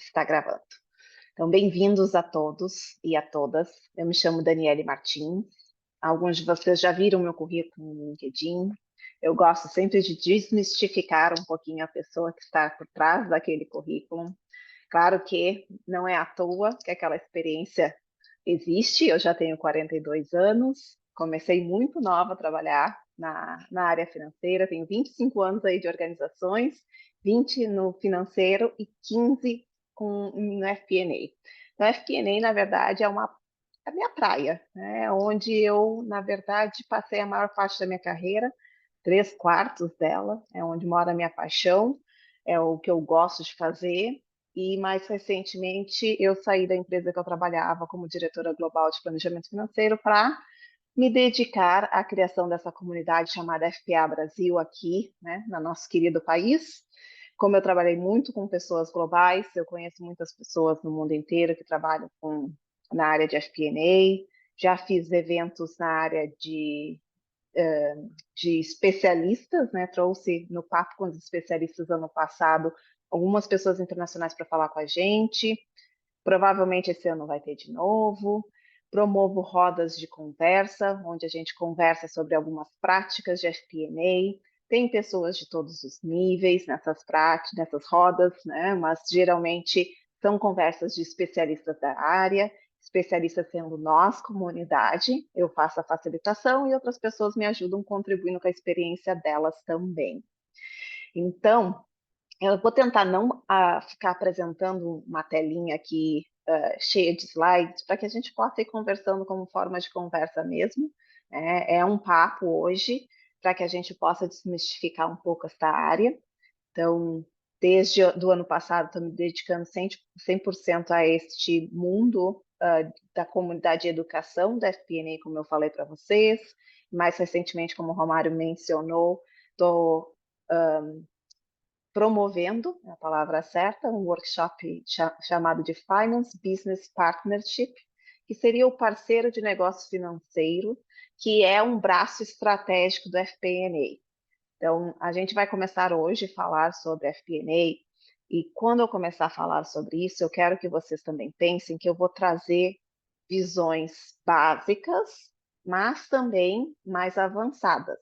Está gravando. Então, bem-vindos a todos e a todas. Eu me chamo Daniele Martins. Alguns de vocês já viram meu currículo no LinkedIn. Eu gosto sempre de desmistificar um pouquinho a pessoa que está por trás daquele currículo. Claro que não é à toa que aquela experiência existe. Eu já tenho 42 anos, comecei muito nova a trabalhar na área financeira, tenho 25 anos aí de organizações, 20 no financeiro e 15 no FP&A. Então, FP&A, na verdade, é a minha praia, né? Onde eu, na verdade, passei a maior parte da minha carreira, 3/4 dela, é onde mora a minha paixão, é o que eu gosto de fazer. E mais recentemente eu saí da empresa que eu trabalhava como diretora global de planejamento financeiro para me dedicar à criação dessa comunidade chamada FPA Brasil aqui, né, no nosso querido país. Como eu trabalhei muito com pessoas globais, eu conheço muitas pessoas no mundo inteiro que trabalham na área de FP&A, já fiz eventos na área de especialistas, né? Trouxe no Papo com os Especialistas ano passado algumas pessoas internacionais para falar com a gente. Provavelmente esse ano vai ter de novo. Promovo rodas de conversa, onde a gente conversa sobre algumas práticas de FP&A. Tem pessoas de todos os níveis nessas práticas, nessas rodas, né? Mas geralmente são conversas de especialistas da área, especialistas sendo nós, comunidade. Eu faço a facilitação e outras pessoas me ajudam contribuindo com a experiência delas também. Então, eu vou tentar não ficar apresentando uma telinha aqui cheia de slides, para que a gente possa ir conversando como forma de conversa mesmo. É um papo hoje, para que a gente possa desmistificar um pouco esta área. Então, desde o ano passado, estou me dedicando 100% a este mundo da comunidade de educação da FP&A, como eu falei para vocês. Mais recentemente, como o Romário mencionou, estou promovendo, é a palavra certa, um workshop chamado de Finance Business Partnership, que seria o parceiro de negócio financeiro, que é um braço estratégico do FP&A. Então, a gente vai começar hoje a falar sobre FP&A, e quando eu começar a falar sobre isso, eu quero que vocês também pensem que eu vou trazer visões básicas, mas também mais avançadas,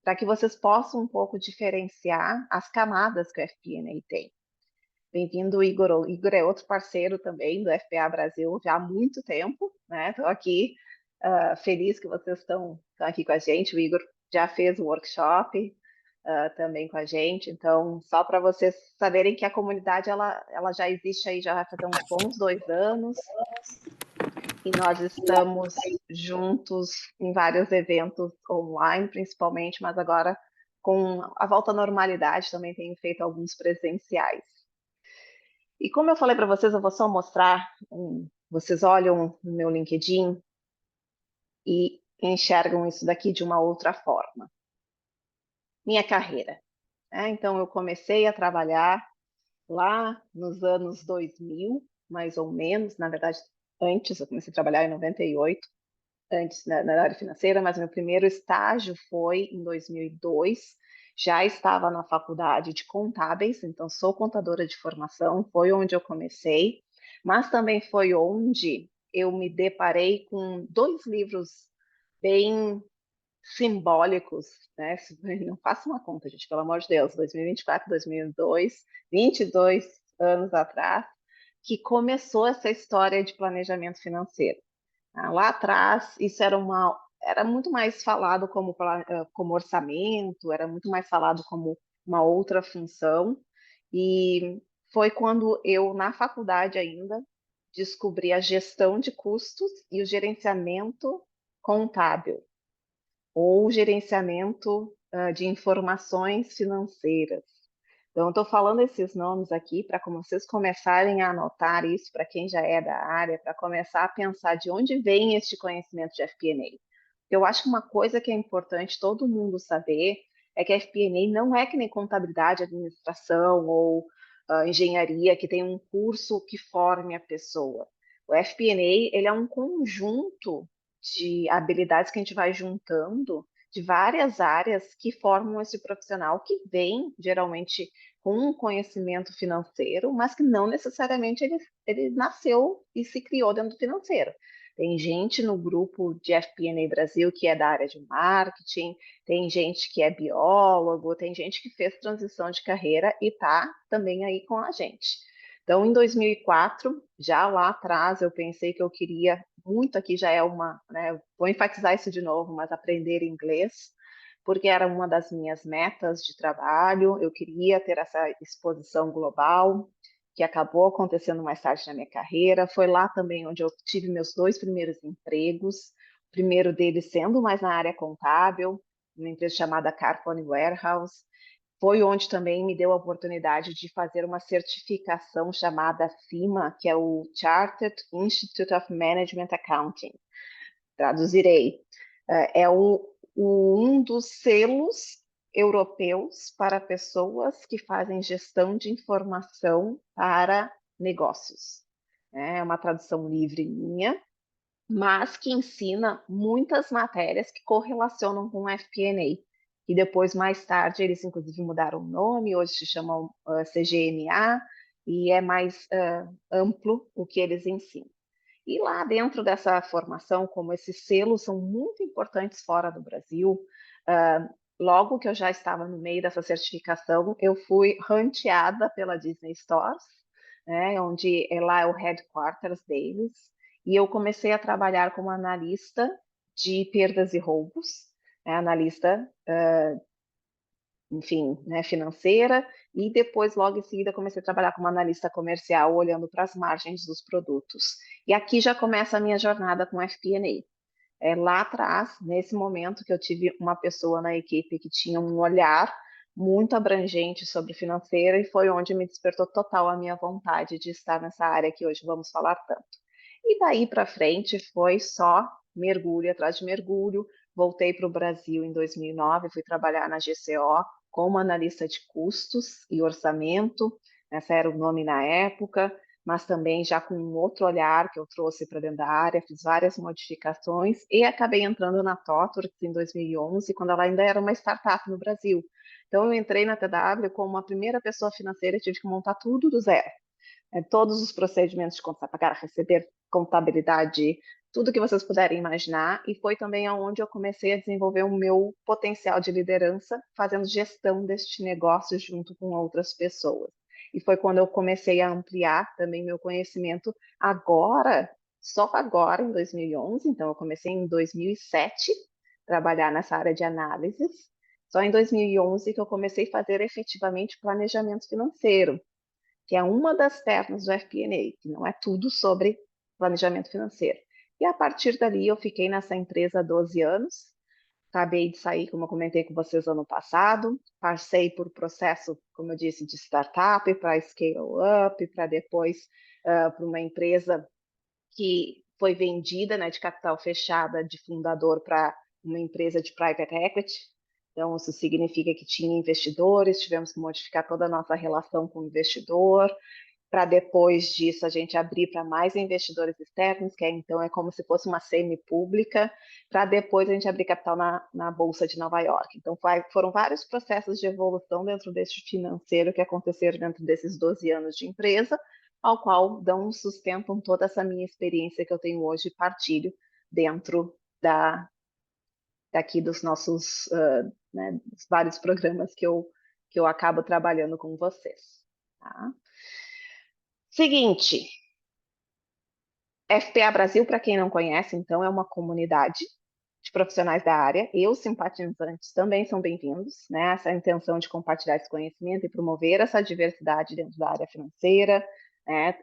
para que vocês possam um pouco diferenciar as camadas que o FP&A tem. Bem-vindo, Igor. O Igor é outro parceiro também do FPA Brasil já há muito tempo, né? Estou aqui feliz que vocês estão aqui com a gente. O Igor já fez o workshop também com a gente. Então, só para vocês saberem que a comunidade ela já existe aí, já vai fazer uns bons 2 anos. E nós estamos juntos em vários eventos online, principalmente, mas agora com a volta à normalidade também tenho feito alguns presenciais. E como eu falei para vocês, eu vou só mostrar, vocês olham no meu LinkedIn e enxergam isso daqui de uma outra forma. Minha carreira. Então, eu comecei a trabalhar lá nos anos 2000, mais ou menos, na verdade, antes, eu comecei a trabalhar em 98, antes na área financeira, mas meu primeiro estágio foi em 2002. Já estava na faculdade de contábeis, então sou contadora de formação, foi onde eu comecei, mas também foi onde eu me deparei com 2 livros bem simbólicos, né? Não faça uma conta, gente, pelo amor de Deus, 2024, 2002, 22 anos atrás, que começou essa história de planejamento financeiro. Lá atrás, isso era muito mais falado como orçamento, era muito mais falado como uma outra função, e foi quando eu, na faculdade ainda, descobri a gestão de custos e o gerenciamento contábil, ou gerenciamento de informações financeiras. Então, estou falando esses nomes aqui para vocês começarem a anotar isso para quem já é da área, para começar a pensar de onde vem este conhecimento de FP&A. Eu acho que uma coisa que é importante todo mundo saber é que a FP&A não é que nem contabilidade, administração ou engenharia, que tem um curso que forme a pessoa. O FP&A, ele é um conjunto de habilidades que a gente vai juntando de várias áreas que formam esse profissional que vem, geralmente, com um conhecimento financeiro, mas que não necessariamente ele nasceu e se criou dentro do financeiro. Tem gente no grupo de FP&A Brasil que é da área de marketing, tem gente que é biólogo, tem gente que fez transição de carreira e está também aí com a gente. Então, em 2004, já lá atrás, eu pensei que eu queria muito, aqui já é uma, né, vou enfatizar isso de novo, mas aprender inglês, porque era uma das minhas metas de trabalho, eu queria ter essa exposição global, que acabou acontecendo mais tarde na minha carreira. Foi lá também onde eu tive meus 2 primeiros empregos, o primeiro deles sendo mais na área contábil, uma empresa chamada Carphone Warehouse. Foi onde também me deu a oportunidade de fazer uma certificação chamada FIMA, que é o Chartered Institute of Management Accounting. Traduzirei. É um dos selos europeus para pessoas que fazem gestão de informação para negócios. É uma tradução livre minha, mas que ensina muitas matérias que correlacionam com o FP&A. E depois, mais tarde, eles inclusive mudaram o nome, hoje se chamam CGMA, e é mais amplo o que eles ensinam. E lá dentro dessa formação, como esses selos são muito importantes fora do Brasil, logo que eu já estava no meio dessa certificação, eu fui ranteada pela Disney Stores, né, onde lá é o headquarters deles, e eu comecei a trabalhar como analista de perdas e roubos, né, analista, enfim, né, financeira, e depois, logo em seguida, comecei a trabalhar como analista comercial, olhando para as margens dos produtos. E aqui já começa a minha jornada com FP&A. Lá atrás, nesse momento que eu tive uma pessoa na equipe que tinha um olhar muito abrangente sobre financeiro e foi onde me despertou total a minha vontade de estar nessa área que hoje vamos falar tanto. E daí para frente foi só mergulho atrás de mergulho. Voltei para o Brasil em 2009, fui trabalhar na GCO como analista de custos e orçamento, esse era o nome na época, mas também já com um outro olhar que eu trouxe para dentro da área, fiz várias modificações e acabei entrando na TOTWORKS em 2011, quando ela ainda era uma startup no Brasil. Então eu entrei na TW como a primeira pessoa financeira e tive que montar tudo do zero. Todos os procedimentos de conta pagar, receber, contabilidade, tudo que vocês puderem imaginar, e foi também aonde eu comecei a desenvolver o meu potencial de liderança, fazendo gestão deste negócio junto com outras pessoas. E foi quando eu comecei a ampliar também meu conhecimento agora, só agora em 2011, então eu comecei em 2007 trabalhar nessa área de análises. Só em 2011 que eu comecei a fazer efetivamente planejamento financeiro, que é uma das pernas do FP&A, que não é tudo sobre planejamento financeiro. E a partir dali eu fiquei nessa empresa há 12 anos, acabei de sair, como eu comentei com vocês ano passado, passei por processo, como eu disse, de startup, para scale up, para depois para uma empresa que foi vendida, né, de capital fechada, de fundador para uma empresa de private equity. Então, isso significa que tinha investidores, tivemos que modificar toda a nossa relação com o investidor, para depois disso a gente abrir para mais investidores externos, que então é como se fosse uma semi-pública, para depois a gente abrir capital na Bolsa de Nova York. Então foram vários processos de evolução dentro desse financeiro que aconteceram dentro desses 12 anos de empresa, ao qual sustentam toda essa minha experiência que eu tenho hoje e partilho dentro daqui dos nossos né, dos vários programas que eu acabo trabalhando com vocês. Tá? Seguinte, FPA Brasil, para quem não conhece, então, é uma comunidade de profissionais da área e os simpatizantes também são bem-vindos, né? Essa intenção de compartilhar esse conhecimento e promover essa diversidade dentro da área financeira, né?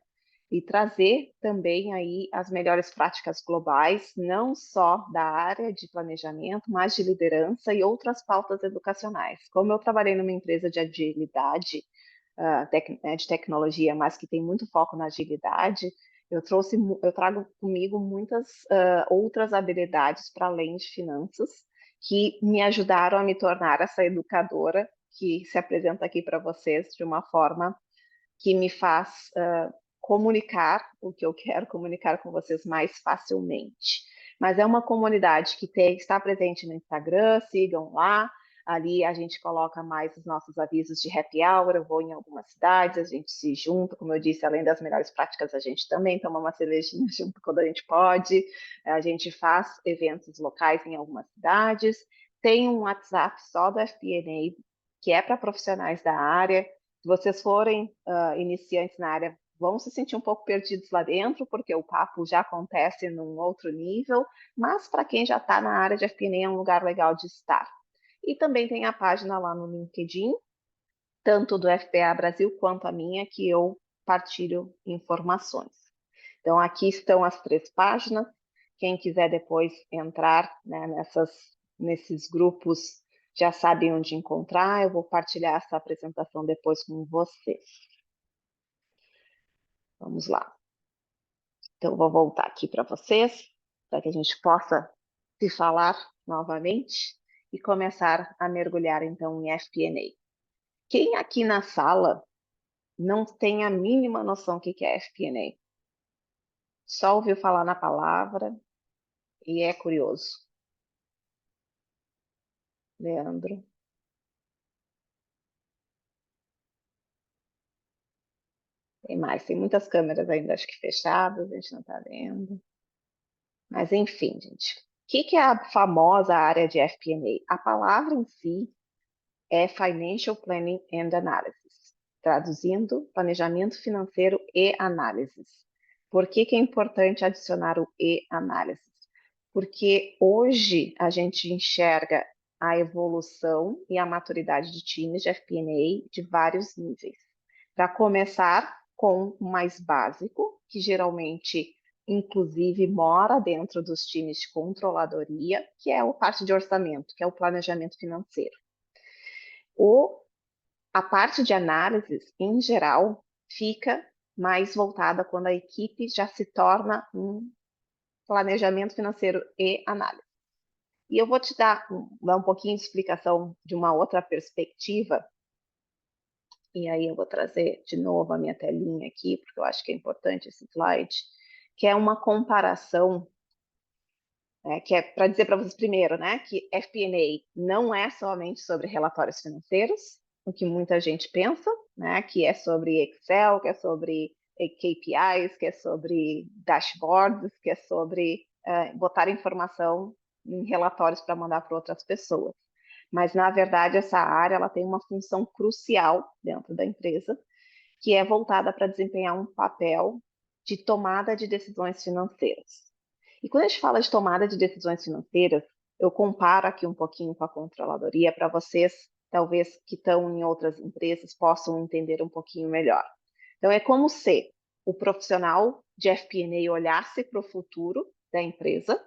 E trazer também aí as melhores práticas globais, não só da área de planejamento, mas de liderança e outras pautas educacionais. Como eu trabalhei numa empresa de agilidade, de tecnologia, mas que tem muito foco na agilidade, eu trago comigo muitas outras habilidades para além de finanças que me ajudaram a me tornar essa educadora que se apresenta aqui para vocês de uma forma que me faz comunicar o que eu quero comunicar com vocês mais facilmente. Mas é uma comunidade que está presente no Instagram, sigam lá. Ali a gente coloca mais os nossos avisos de happy hour. Eu vou em algumas cidades, a gente se junta, como eu disse, além das melhores práticas, a gente também toma uma cervejinha junto quando a gente pode. A gente faz eventos locais em algumas cidades. Tem um WhatsApp só do FP&A, que é para profissionais da área. Se vocês forem iniciantes na área, vão se sentir um pouco perdidos lá dentro, porque o papo já acontece num outro nível, mas para quem já está na área de FP&A é um lugar legal de estar. E também tem a página lá no LinkedIn, tanto do FPA Brasil quanto a minha, que eu partilho informações. Então, aqui estão as 3 páginas. Quem quiser depois entrar, né, nesses grupos, já sabem onde encontrar. Eu vou partilhar essa apresentação depois com vocês. Vamos lá. Então, vou voltar aqui para vocês, para que a gente possa se falar novamente e começar a mergulhar, então, em FP&A. Quem aqui na sala não tem a mínima noção do que é FP&A? Só ouviu falar na palavra e é curioso. Leandro. Tem mais, tem muitas câmeras ainda, acho que fechadas, a gente não está vendo. Mas enfim, gente. O que é a famosa área de FP&A? A palavra em si é Financial Planning and Analysis, traduzindo, planejamento financeiro e análises. Por que é importante adicionar o e análises? Porque hoje a gente enxerga a evolução e a maturidade de times de FP&A de vários níveis. Para começar com o mais básico, que geralmente, inclusive, mora dentro dos times de controladoria, que é a parte de orçamento, que é o planejamento financeiro. A parte de análises, em geral, fica mais voltada quando a equipe já se torna um planejamento financeiro e análise. E eu vou te dar um pouquinho de explicação de uma outra perspectiva, e aí eu vou trazer de novo a minha telinha aqui, porque eu acho que é importante esse slide, que é uma comparação, que é para dizer para vocês primeiro, né, que FP&A não é somente sobre relatórios financeiros, o que muita gente pensa, né, que é sobre Excel, que é sobre KPIs, que é sobre dashboards, que é sobre botar informação em relatórios para mandar para outras pessoas. Mas, na verdade, essa área ela tem uma função crucial dentro da empresa, que é voltada para desempenhar um papel de tomada de decisões financeiras. E quando a gente fala de tomada de decisões financeiras, eu comparo aqui um pouquinho com a controladoria para vocês, talvez que estão em outras empresas, possam entender um pouquinho melhor. Então, é como se o profissional de FP&A olhasse para o futuro da empresa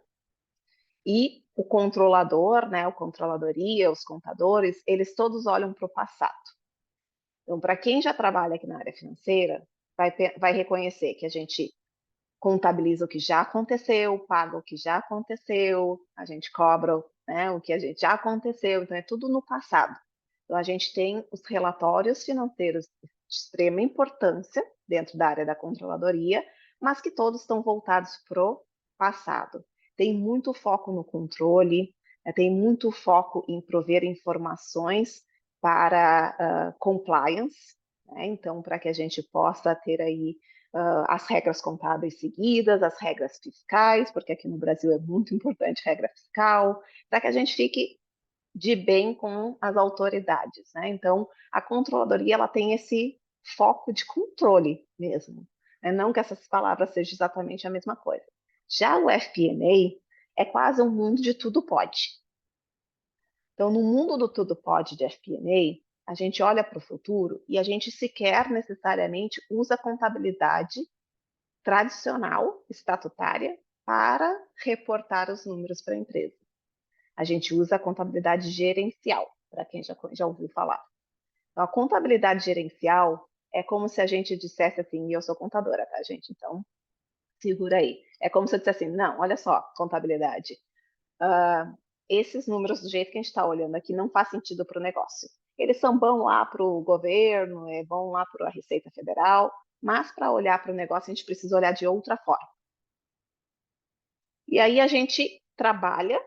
e o controlador, né, a controladoria, os contadores, eles todos olham para o passado. Então, para quem já trabalha aqui na área financeira, vai reconhecer que a gente contabiliza o que já aconteceu, paga o que já aconteceu, a gente cobra, né, o que a gente já aconteceu, então é tudo no passado. Então a gente tem os relatórios financeiros de extrema importância dentro da área da controladoria, mas que todos estão voltados para o passado. Tem muito foco no controle, tem muito foco em prover informações para compliance, né? Então, para que a gente possa ter aí as regras contábeis seguidas, as regras fiscais, porque aqui no Brasil é muito importante regra fiscal, para que a gente fique de bem com as autoridades, né? Então, a controladoria ela tem esse foco de controle mesmo, né? Não que essas palavras sejam exatamente a mesma coisa. Já o FP&A é quase um mundo de tudo pode. Então, no mundo do tudo pode de FP&A, a gente olha para o futuro e a gente sequer necessariamente usa a contabilidade tradicional, estatutária, para reportar os números para a empresa. A gente usa a contabilidade gerencial, para quem já ouviu falar. Então, a contabilidade gerencial é como se a gente dissesse assim, e eu sou contadora, tá, gente? Então, segura aí. É como se eu dissesse assim, não, olha só, contabilidade. Esses números do jeito que a gente está olhando aqui não faz sentido para o negócio. Eles são bons lá para o governo, é bom lá para a Receita Federal, mas para olhar para o negócio a gente precisa olhar de outra forma. E aí a gente trabalha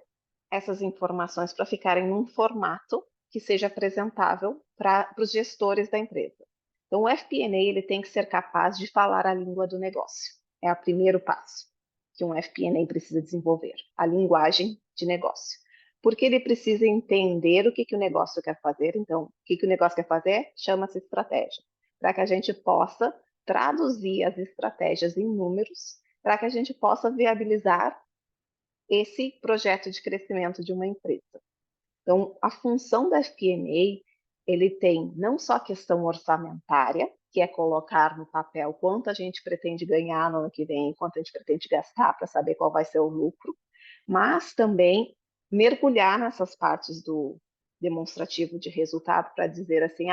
essas informações para ficarem num formato que seja apresentável para os gestores da empresa. Então, o FP&A ele tem que ser capaz de falar a língua do negócio. É o primeiro passo que um FP&A precisa desenvolver, a linguagem de negócio. Porque ele precisa entender o que o negócio quer fazer. Então, o que o negócio quer fazer? Chama-se estratégia. Para que a gente possa traduzir as estratégias em números, para que a gente possa viabilizar esse projeto de crescimento de uma empresa. Então, a função da FP&A, ele tem não só a questão orçamentária, que é colocar no papel quanto a gente pretende ganhar no ano que vem, quanto a gente pretende gastar para saber qual vai ser o lucro, mas também mergulhar nessas partes do demonstrativo de resultado para dizer assim,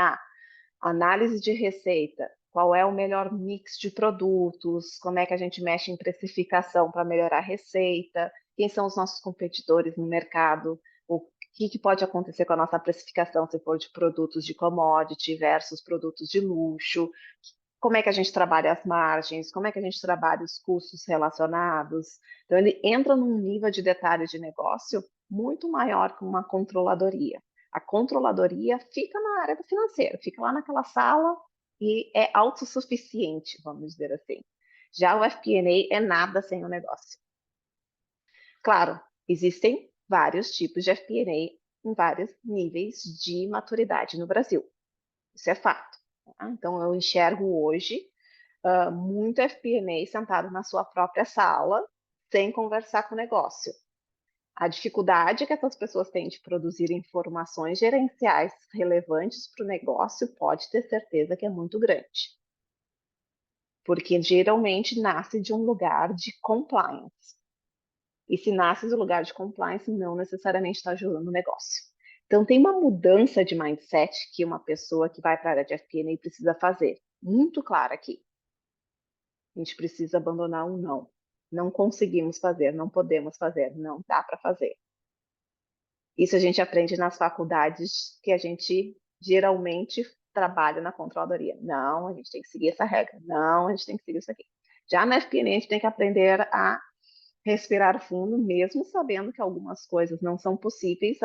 análise de receita, qual é o melhor mix de produtos, como é que a gente mexe em precificação para melhorar a receita, quem são os nossos competidores no mercado, o que pode acontecer com a nossa precificação se for de produtos de commodity versus produtos de luxo, como é que a gente trabalha as margens, como é que a gente trabalha os custos relacionados. Então, ele entra num nível de detalhe de negócio muito maior que uma controladoria. A controladoria fica na área do financeiro, fica lá naquela sala e é autossuficiente, vamos dizer assim. Já o FP&A é nada sem o negócio. Claro, existem vários tipos de FP&A em vários níveis de maturidade no Brasil. Isso é fato. Tá? Então, eu enxergo hoje muito FP&A sentado na sua própria sala, sem conversar com o negócio. A dificuldade que essas pessoas têm de produzir informações gerenciais relevantes para o negócio pode ter certeza que é muito grande. Porque geralmente nasce de um lugar de compliance. E se nasce do lugar de compliance, não necessariamente está ajudando o negócio. Então, tem uma mudança de mindset que uma pessoa que vai para a área de FP&A precisa fazer, muito clara aqui. A gente precisa abandonar um não. Não conseguimos fazer, não podemos fazer, não dá para fazer. Isso a gente aprende nas faculdades que a gente geralmente trabalha na controladoria. Não, a gente tem que seguir essa regra. Não, a gente tem que seguir isso aqui. Já na FP&A, a gente tem que aprender a respirar fundo, mesmo sabendo que algumas coisas não são possíveis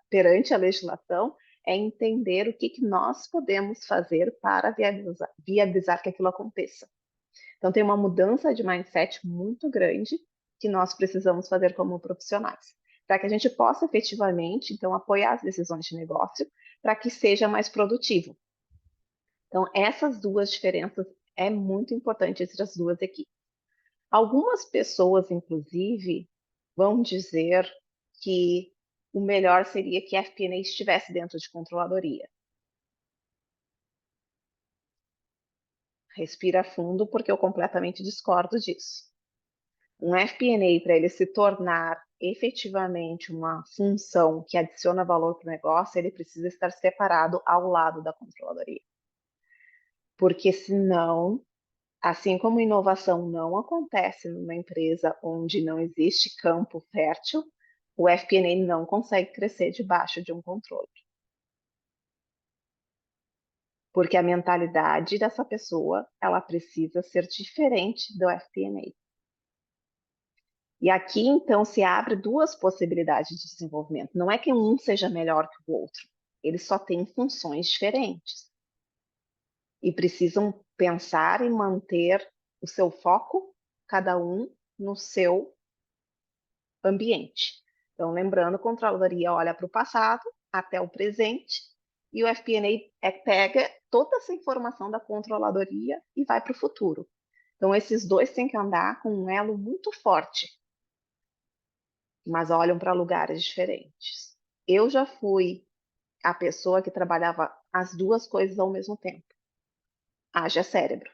perante a legislação, é entender o que nós podemos fazer para viabilizar que aquilo aconteça. Então, tem uma mudança de mindset muito grande que nós precisamos fazer como profissionais, para que a gente possa efetivamente, então, apoiar as decisões de negócio para que seja mais produtivo. Então, essas duas diferenças é muito importante entre as duas equipes. Algumas pessoas, inclusive, vão dizer que o melhor seria que a FP&A estivesse dentro de controladoria. Respira fundo, porque eu completamente discordo disso. Um FP&A, para ele se tornar efetivamente uma função que adiciona valor para o negócio, ele precisa estar separado ao lado da controladoria. Porque senão, assim como inovação não acontece numa empresa onde não existe campo fértil, o FP&A não consegue crescer debaixo de um controle. Porque a mentalidade dessa pessoa, ela precisa ser diferente do FP&A. E aqui, então, se abre duas possibilidades de desenvolvimento. Não é que um seja melhor que o outro, eles só têm funções diferentes. E precisam pensar e manter o seu foco, cada um no seu ambiente. Então, lembrando, a controladoria olha para o passado até o presente e o FP&A pega toda essa informação da controladoria e vai para o futuro. Então, esses dois têm que andar com um elo muito forte, mas olham para lugares diferentes. Eu já fui a pessoa que trabalhava as duas coisas ao mesmo tempo. Haja cérebro.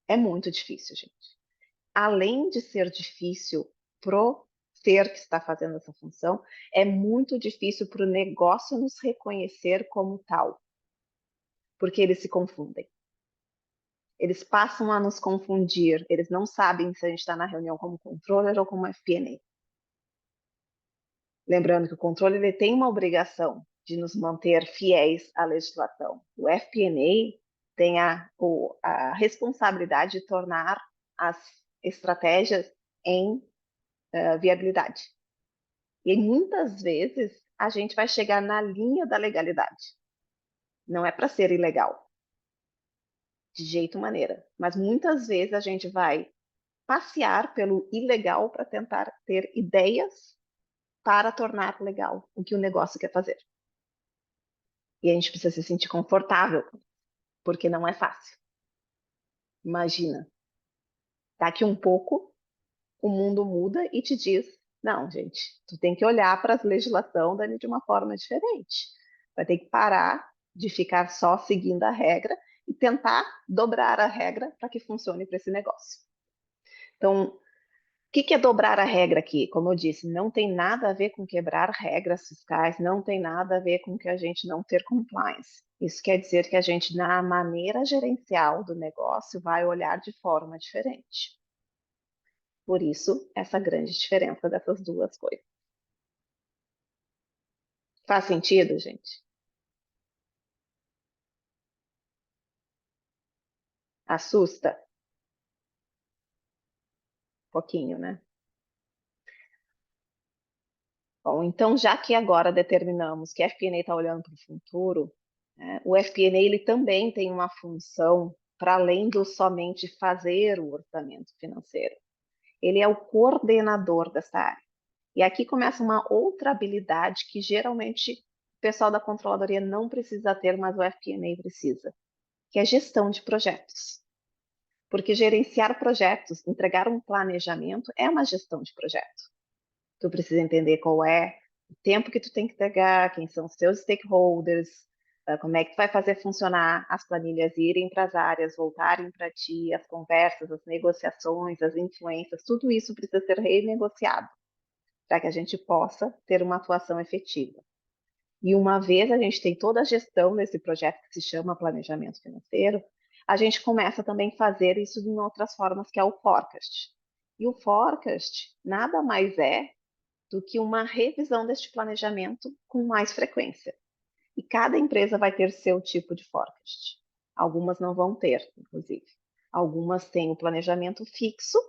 É muito difícil, gente. Além de ser difícil pro ser que está fazendo essa função, é muito difícil para o negócio nos reconhecer como tal, porque eles se confundem. Eles passam a nos confundir, eles não sabem se a gente está na reunião como controller ou como FP&A. Lembrando que o controle ele tem uma obrigação de nos manter fiéis à legislação. O FP&A tem a responsabilidade de tornar as estratégias em viabilidade. E muitas vezes a gente vai chegar na linha da legalidade. Não é para ser ilegal, de jeito maneira. Mas muitas vezes a gente vai passear pelo ilegal para tentar ter ideias para tornar legal o que o negócio quer fazer. E a gente precisa se sentir confortável, porque não é fácil. Imagina, daqui um pouco o mundo muda e te diz: não, gente, tu tem que olhar para a legislação de uma forma diferente. Vai ter que parar de ficar só seguindo a regra e tentar dobrar a regra para que funcione para esse negócio. Então, o que é dobrar a regra aqui? Como eu disse, não tem nada a ver com quebrar regras fiscais, não tem nada a ver com que a gente não ter compliance. Isso quer dizer que a gente, na maneira gerencial do negócio, vai olhar de forma diferente. Por isso, essa grande diferença dessas duas coisas. Faz sentido, gente? Assusta? Um pouquinho, né? Bom, então, já que agora determinamos que a FP&A está olhando para o futuro, né, o FP&A ele também tem uma função para além do somente fazer o orçamento financeiro. Ele é o coordenador dessa área. E aqui começa uma outra habilidade que geralmente o pessoal da controladoria não precisa ter, mas o FP&A precisa, que é gestão de projetos. Porque gerenciar projetos, entregar um planejamento é uma gestão de projeto. Tu precisa entender qual é o tempo que tu tem que entregar, quem são os teus stakeholders, como é que tu vai fazer funcionar as planilhas irem para as áreas, voltarem para ti, as conversas, as negociações, as influências, tudo isso precisa ser renegociado para que a gente possa ter uma atuação efetiva. E uma vez a gente tem toda a gestão desse projeto que se chama planejamento financeiro, a gente começa também a fazer isso em outras formas, que é o forecast. E o forecast nada mais é do que uma revisão deste planejamento com mais frequência. E cada empresa vai ter seu tipo de forecast. Algumas não vão ter, inclusive. Algumas têm o planejamento fixo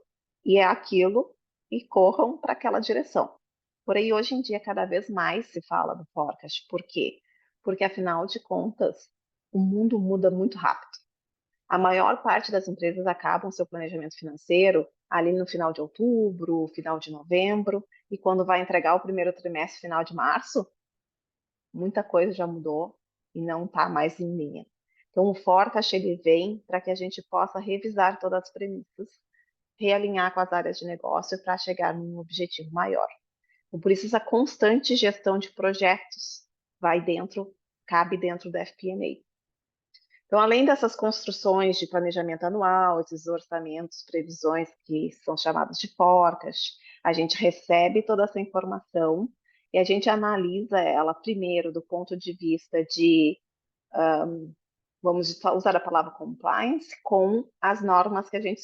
e é aquilo e corram para aquela direção. Porém, hoje em dia, cada vez mais se fala do forecast. Por quê? Porque, afinal de contas, o mundo muda muito rápido. A maior parte das empresas acabam seu planejamento financeiro ali no final de outubro, final de novembro, e quando vai entregar o primeiro trimestre, final de março, muita coisa já mudou e não está mais em linha. Então, o forecast ele vem para que a gente possa revisar todas as premissas, realinhar com as áreas de negócio para chegar num objetivo maior. Então, por isso, essa constante gestão de projetos vai dentro, cabe dentro da FP&A. Então, além dessas construções de planejamento anual, esses orçamentos, previsões que são chamados de forecast, a gente recebe toda essa informação e a gente analisa ela primeiro do ponto de vista de, vamos usar a palavra compliance, com as normas que a gente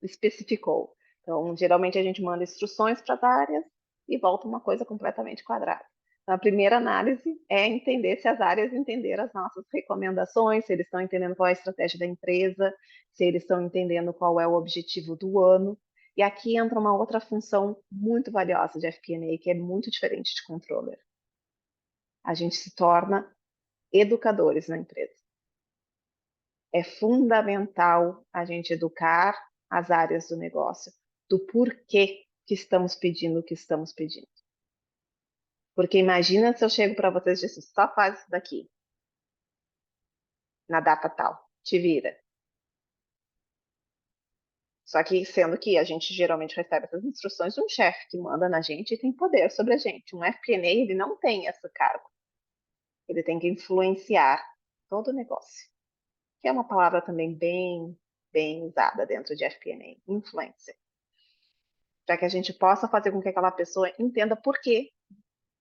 especificou. Então, geralmente a gente manda instruções para as áreas e volta uma coisa completamente quadrada. A primeira análise é entender se as áreas entenderam as nossas recomendações, se eles estão entendendo qual é a estratégia da empresa, se eles estão entendendo qual é o objetivo do ano. E aqui entra uma outra função muito valiosa de FP&A, que é muito diferente de controller. A gente se torna educadores na empresa. É fundamental a gente educar as áreas do negócio do porquê que estamos pedindo o que estamos pedindo. Porque imagina se eu chego para vocês e digo, só faz isso daqui, na data tal, te vira. Só que sendo que a gente geralmente recebe essas instruções de um chefe que manda na gente e tem poder sobre a gente. Um FP&A, ele não tem esse cargo. Ele tem que influenciar todo o negócio. Que é uma palavra também bem usada dentro de FP&A, influência. Para que a gente possa fazer com que aquela pessoa entenda por quê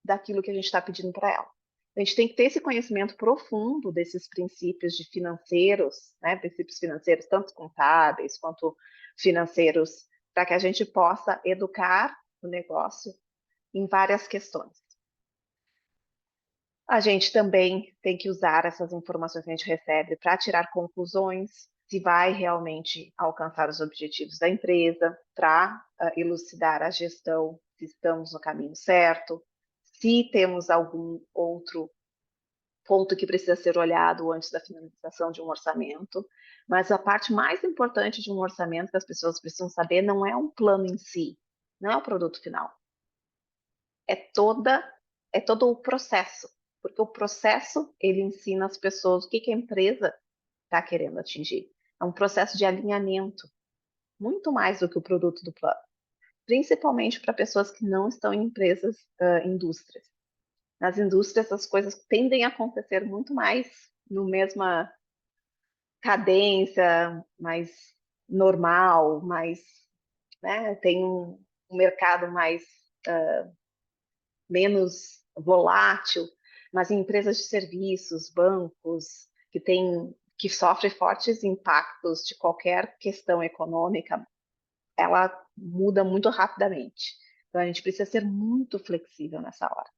daquilo que a gente está pedindo para ela. A gente tem que ter esse conhecimento profundo desses princípios de financeiros, né, princípios financeiros, tanto contábeis quanto financeiros, para que a gente possa educar o negócio em várias questões. A gente também tem que usar essas informações que a gente recebe para tirar conclusões, se vai realmente alcançar os objetivos da empresa, para elucidar a gestão, se estamos no caminho certo, se temos algum outro ponto que precisa ser olhado antes da finalização de um orçamento. Mas a parte mais importante de um orçamento que as pessoas precisam saber não é um plano em si, não é o produto final. É todo o processo, porque o processo ele ensina as pessoas o que a empresa está querendo atingir. É um processo de alinhamento, muito mais do que o produto do plano, principalmente para pessoas que não estão em empresas, indústrias. Nas indústrias, as coisas tendem a acontecer muito mais no mesma cadência, mais normal, mais, né, tem um mercado mais menos volátil, mas em empresas de serviços, bancos, que sofrem fortes impactos de qualquer questão econômica, ela muda muito rapidamente. Então a gente precisa ser muito flexível nessa hora.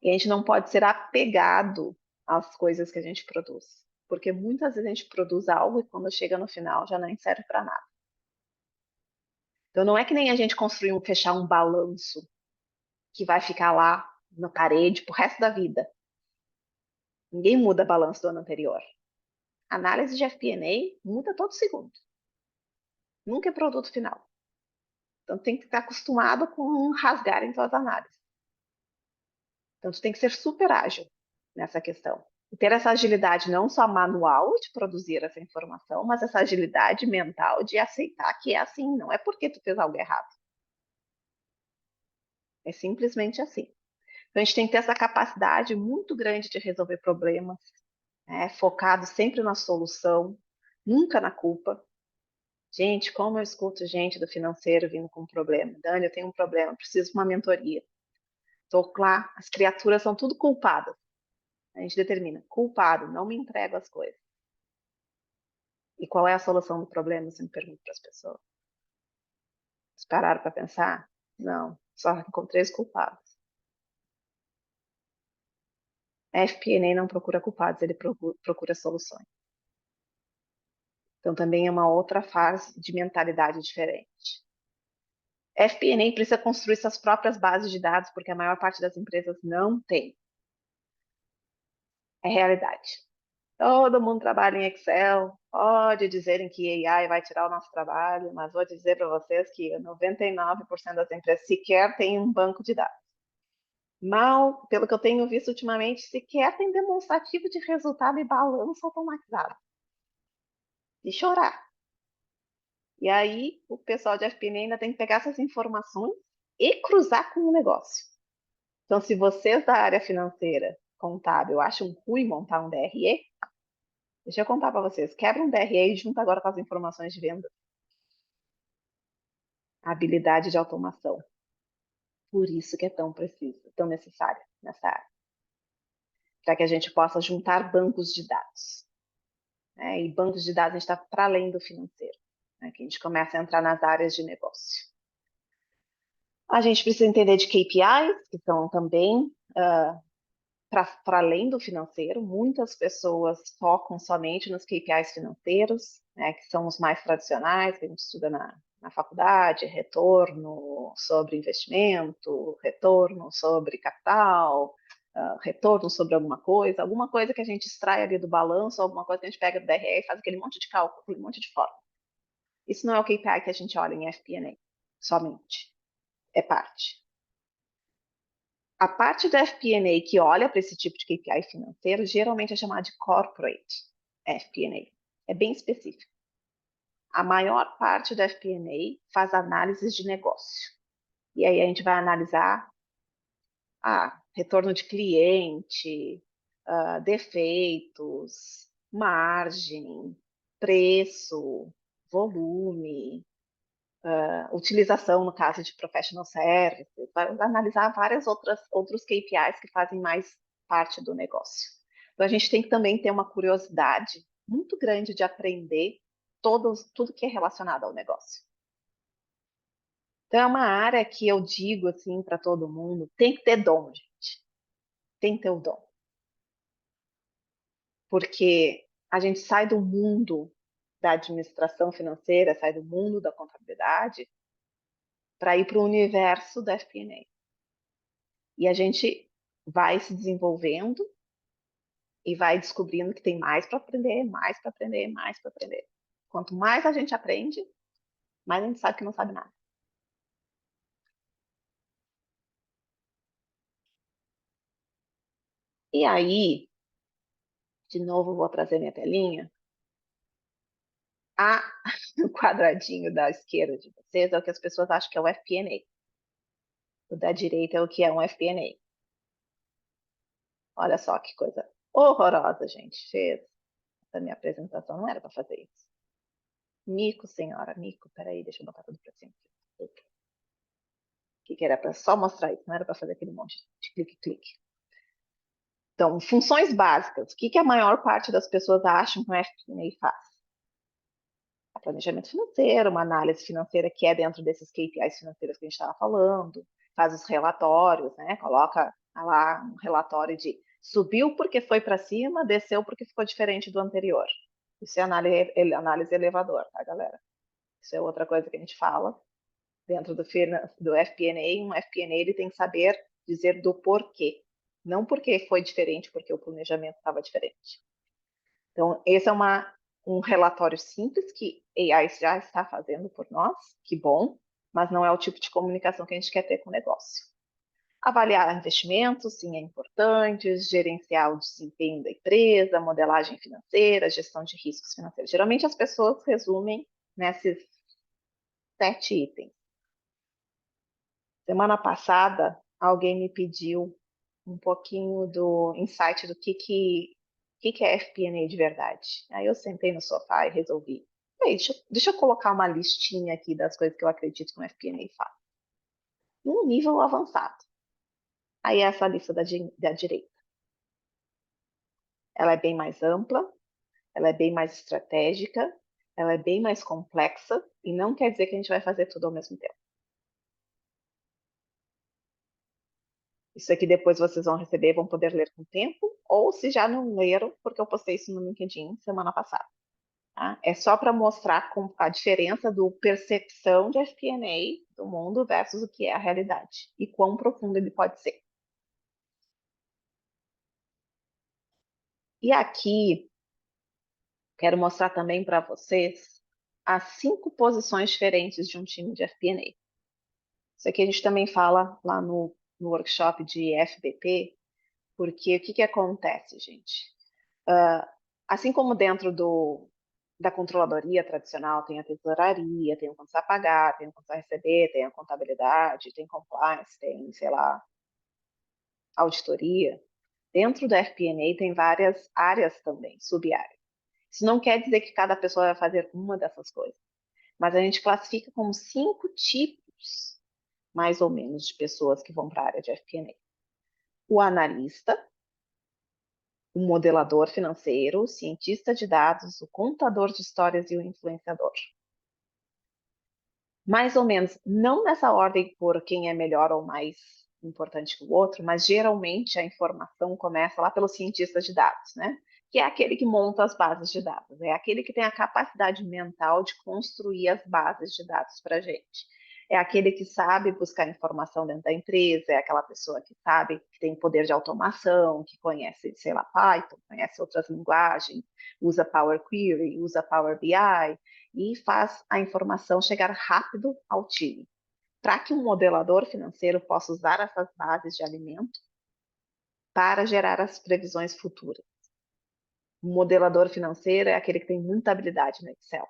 E a gente não pode ser apegado às coisas que a gente produz, porque muitas vezes a gente produz algo e quando chega no final já não serve para nada. Então não é que nem a gente fechar um balanço que vai ficar lá na parede pro resto da vida. Ninguém muda balanço do ano anterior. Análise de FP&A muda todo segundo. Nunca é produto final. Então tem que estar acostumado com rasgar em suas análises. Então tu tem que ser super ágil nessa questão. E ter essa agilidade não só manual de produzir essa informação, mas essa agilidade mental de aceitar que é assim, não é porque tu fez algo errado. É simplesmente assim. Então a gente tem que ter essa capacidade muito grande de resolver problemas, né, focado sempre na solução, nunca na culpa. Gente, como eu escuto gente do financeiro vindo com um problema. Dani, eu tenho um problema, preciso de uma mentoria. Estou lá, as criaturas são tudo culpadas. A gente determina, culpado, não me entrego as coisas. E qual é a solução do problema? Eu sempre pergunto para as pessoas. Vocês pararam para pensar? Não, só encontrei os culpados. A FP&A não procura culpados, ele procura soluções. Então também é uma outra fase de mentalidade diferente. FP&A precisa construir suas próprias bases de dados, porque a maior parte das empresas não tem. É realidade. Todo mundo trabalha em Excel, pode dizerem que AI vai tirar o nosso trabalho, mas vou dizer para vocês que 99% das empresas sequer tem um banco de dados. Mal, pelo que eu tenho visto ultimamente, sequer tem demonstrativo de resultado e balanço automatizado. E chorar. E aí, o pessoal de FP&A ainda tem que pegar essas informações e cruzar com o negócio. Então, se vocês da área financeira, contábil, acham ruim montar um DRE, deixa eu contar para vocês. Quebra um DRE e junta agora com as informações de venda. A habilidade de automação. Por isso que é tão preciso, tão necessária nessa área. Para que a gente possa juntar bancos de dados. Né? E bancos de dados a gente está para além do financeiro. Né? Que a gente começa a entrar nas áreas de negócio. A gente precisa entender de KPIs, que são também para além do financeiro. Muitas pessoas focam somente nos KPIs financeiros, né, que são os mais tradicionais, que a gente estuda na faculdade, retorno sobre investimento, retorno sobre capital, retorno sobre alguma coisa que a gente extrai ali do balanço, alguma coisa que a gente pega do DRE e faz aquele monte de cálculo, aquele monte de fórmula. Isso não é o KPI que a gente olha em FP&A, somente. É parte. A parte da FP&A que olha para esse tipo de KPI financeiro, geralmente é chamada de Corporate FP&A. É bem específico. A maior parte da FP&A faz análises de negócio. E aí a gente vai analisar retorno de cliente, defeitos, margem, preço, volume, utilização no caso de professional services, vai analisar outros KPIs que fazem mais parte do negócio. Então a gente tem que também ter uma curiosidade muito grande de aprender tudo que é relacionado ao negócio. Então é uma área que eu digo assim para todo mundo, tem que ter dom, gente. Tem que ter o dom. Porque a gente sai do mundo da administração financeira, sai do mundo da contabilidade para ir para o universo da FP&A. E a gente vai se desenvolvendo e vai descobrindo que tem mais para aprender, mais para aprender, mais para aprender. Quanto mais a gente aprende, mais a gente sabe que não sabe nada. E aí, de novo, vou trazer minha telinha. O quadradinho da esquerda de vocês é o que as pessoas acham que é o FP&A. O da direita é o que é um FP&A. Olha só que coisa horrorosa, gente. Fez essa minha apresentação. Não era para fazer isso. Mico, senhora, mico. Peraí, deixa eu botar tudo para cima. Que era para só mostrar isso, não era para fazer aquele monte de clique-clique. Então, funções básicas. O que a maior parte das pessoas acham que o FP&A faz? Planejamento financeiro, uma análise financeira que é dentro desses KPIs financeiros que a gente estava falando, faz os relatórios, né? Coloca lá um relatório de subiu porque foi para cima, desceu porque ficou diferente do anterior. Isso é análise elevador, tá, galera? Isso é outra coisa que a gente fala dentro do FP&A. Um FP&A ele tem que saber dizer do porquê, não porque foi diferente, porque o planejamento estava diferente. Então, esse é um relatório simples que AI já está fazendo por nós, que bom, mas não é o tipo de comunicação que a gente quer ter com o negócio. Avaliar investimentos, sim, é importante, gerenciar o desempenho da empresa, modelagem financeira, gestão de riscos financeiros. Geralmente as pessoas resumem nesses 7 itens. Semana passada, alguém me pediu um pouquinho do insight do que é FP&A de verdade. Aí eu sentei no sofá e resolvi. Deixa eu colocar uma listinha aqui das coisas que eu acredito que um FP&A faz. Num nível avançado. Aí essa lista da direita. Ela é bem mais ampla, ela é bem mais estratégica, ela é bem mais complexa e não quer dizer que a gente vai fazer tudo ao mesmo tempo. Isso aqui depois vocês vão receber, vão poder ler com o tempo, ou se já não leram, porque eu postei isso no LinkedIn semana passada. Tá? É só para mostrar a diferença do percepção de FP&A do mundo versus o que é a realidade e quão profundo ele pode ser. E aqui, quero mostrar também para vocês as 5 posições diferentes de um time de FP&A. Isso aqui a gente também fala lá no workshop de FBP, porque o que acontece, gente? Assim como dentro da controladoria tradicional tem a tesouraria, tem o contas a pagar, tem o contas a receber, tem a contabilidade, tem compliance, tem, sei lá, auditoria. Dentro da FP&A tem várias áreas também, sub-áreas. Isso não quer dizer que cada pessoa vai fazer uma dessas coisas, mas a gente classifica como 5 tipos, mais ou menos, de pessoas que vão para a área de FP&A. O analista, o modelador financeiro, o cientista de dados, o contador de histórias e o influenciador. Mais ou menos, não nessa ordem por quem é melhor ou mais importante que o outro, mas geralmente a informação começa lá pelo cientista de dados, né? Que é aquele que monta as bases de dados, é aquele que tem a capacidade mental de construir as bases de dados para a gente. É aquele que sabe buscar informação dentro da empresa, é aquela pessoa que sabe que tem poder de automação, que conhece, sei lá, Python, conhece outras linguagens, usa Power Query, usa Power BI e faz a informação chegar rápido ao time. Para que um modelador financeiro possa usar essas bases de alimento para gerar as previsões futuras. O modelador financeiro é aquele que tem muita habilidade no Excel.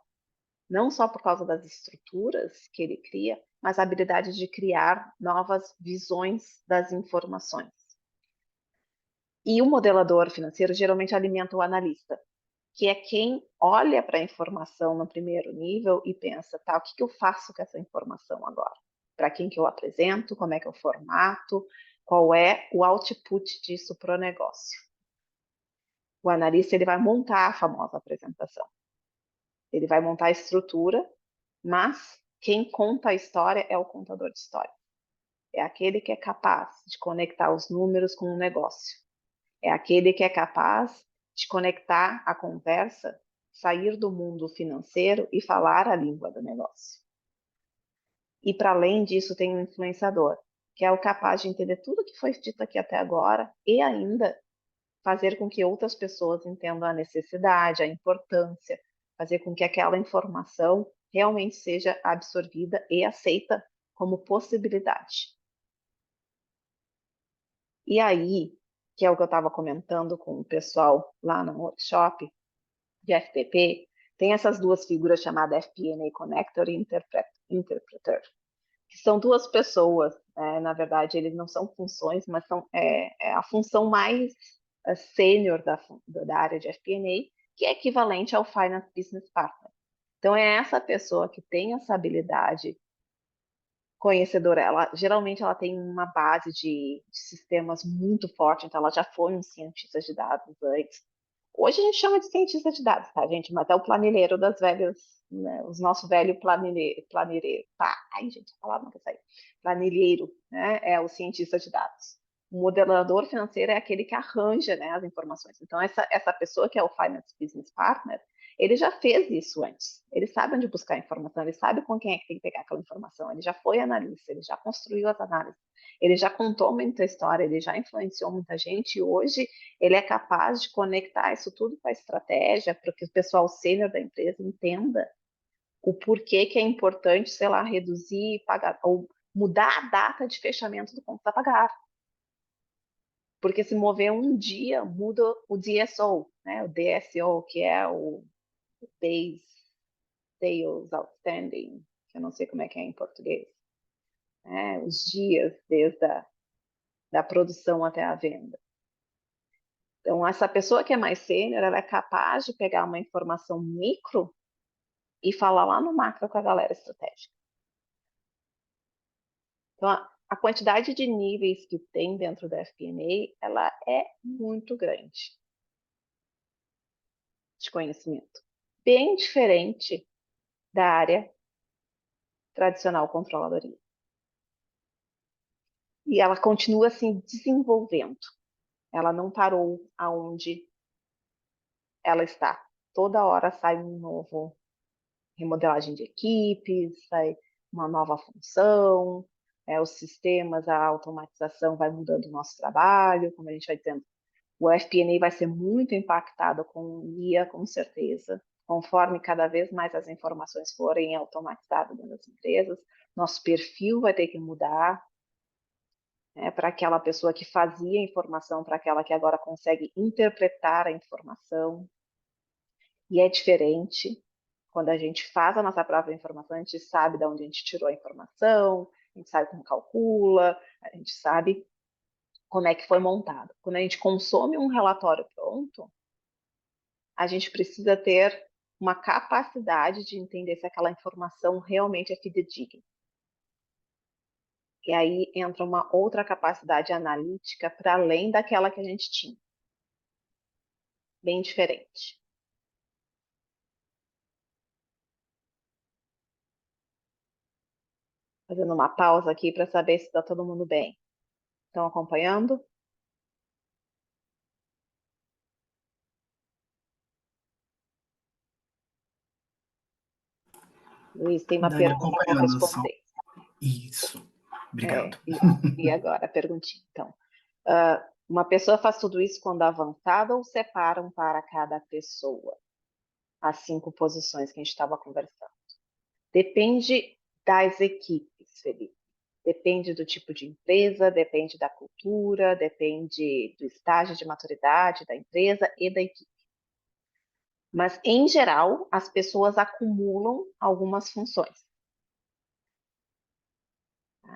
Não só por causa das estruturas que ele cria, mas a habilidade de criar novas visões das informações. E o modelador financeiro geralmente alimenta o analista, que é quem olha para a informação no primeiro nível e pensa, tá, o que eu faço com essa informação agora? Para quem que eu apresento? Como é que eu formato? Qual é o output disso para o negócio? O analista ele vai montar a famosa apresentação. Ele vai montar a estrutura, mas quem conta a história é o contador de história. É aquele que é capaz de conectar os números com o negócio. É aquele que é capaz de conectar a conversa, sair do mundo financeiro e falar a língua do negócio. E para além disso, tem um influenciador, que é o capaz de entender tudo que foi dito aqui até agora e ainda fazer com que outras pessoas entendam a necessidade, a importância, fazer com que aquela informação realmente seja absorvida e aceita como possibilidade. E aí, que é o que eu estava comentando com o pessoal lá no workshop de FTP, tem essas duas figuras chamadas FP&A Connector e Interpreter, que são duas pessoas, na verdade, eles não são funções, mas são a função mais sênior da área de FP&A, que é equivalente ao Finance Business Partner. Então, é essa pessoa que tem essa habilidade conhecedora, geralmente ela tem uma base de sistemas muito forte, então ela já foi um cientista de dados antes. Hoje a gente chama de cientista de dados, tá, gente? Mas é o planilheiro das velhas, né? Os nossos velhos planilheiro. Tá, ai, gente, a palavra não quer sair. Planilheiro, né? É o cientista de dados. O modelador financeiro é aquele que arranja, né, as informações. Então, essa pessoa que é o Finance Business Partner, ele já fez isso antes. Ele sabe onde buscar informação, ele sabe com quem é que tem que pegar aquela informação. Ele já foi analista, ele já construiu as análises, ele já contou muita história, ele já influenciou muita gente e hoje ele é capaz de conectar isso tudo com a estratégia para que o pessoal sênior da empresa entenda o porquê que é importante, sei lá, reduzir, pagar ou mudar a data de fechamento do conto a pagar. Porque se mover um dia, muda o DSO, né? O DSO, que é o Days Sales Outstanding, que eu não sei como é que é em português, né? Os dias desde da produção até a venda. Então, essa pessoa que é mais sênior, ela é capaz de pegar uma informação micro e falar lá no macro com a galera estratégica. Então, a quantidade de níveis que tem dentro da FP&A, ela é muito grande de conhecimento. Bem diferente da área tradicional controladoria. E ela continua se desenvolvendo. Ela não parou aonde ela está. Toda hora sai um novo remodelagem de equipes, sai uma nova função, os sistemas, a automatização vai mudando o nosso trabalho, como a gente vai dizendo. O FP&A vai ser muito impactado com o IA, com certeza, conforme cada vez mais as informações forem automatizadas dentro das empresas, nosso perfil vai ter que mudar, para aquela pessoa que fazia a informação, para aquela que agora consegue interpretar a informação. E é diferente quando a gente faz a nossa própria informação, a gente sabe de onde a gente tirou a informação, a gente sabe como calcula, a gente sabe como é que foi montado. Quando a gente consome um relatório pronto, a gente precisa ter uma capacidade de entender se aquela informação realmente é fidedigna. E aí entra uma outra capacidade analítica para além daquela que a gente tinha. Bem diferente. Fazendo uma pausa aqui para saber se está todo mundo bem. Estão acompanhando? Luiz, tem uma Dani, pergunta para acompanhando só. responder. Isso. Obrigado. E agora, a perguntinha. Então, uma pessoa faz tudo isso quando avançada ou separam para cada pessoa as 5 posições que a gente estava conversando? Depende das equipes, Felipe. Depende do tipo de empresa, depende da cultura, depende do estágio de maturidade da empresa e da equipe. Mas, em geral, as pessoas acumulam algumas funções.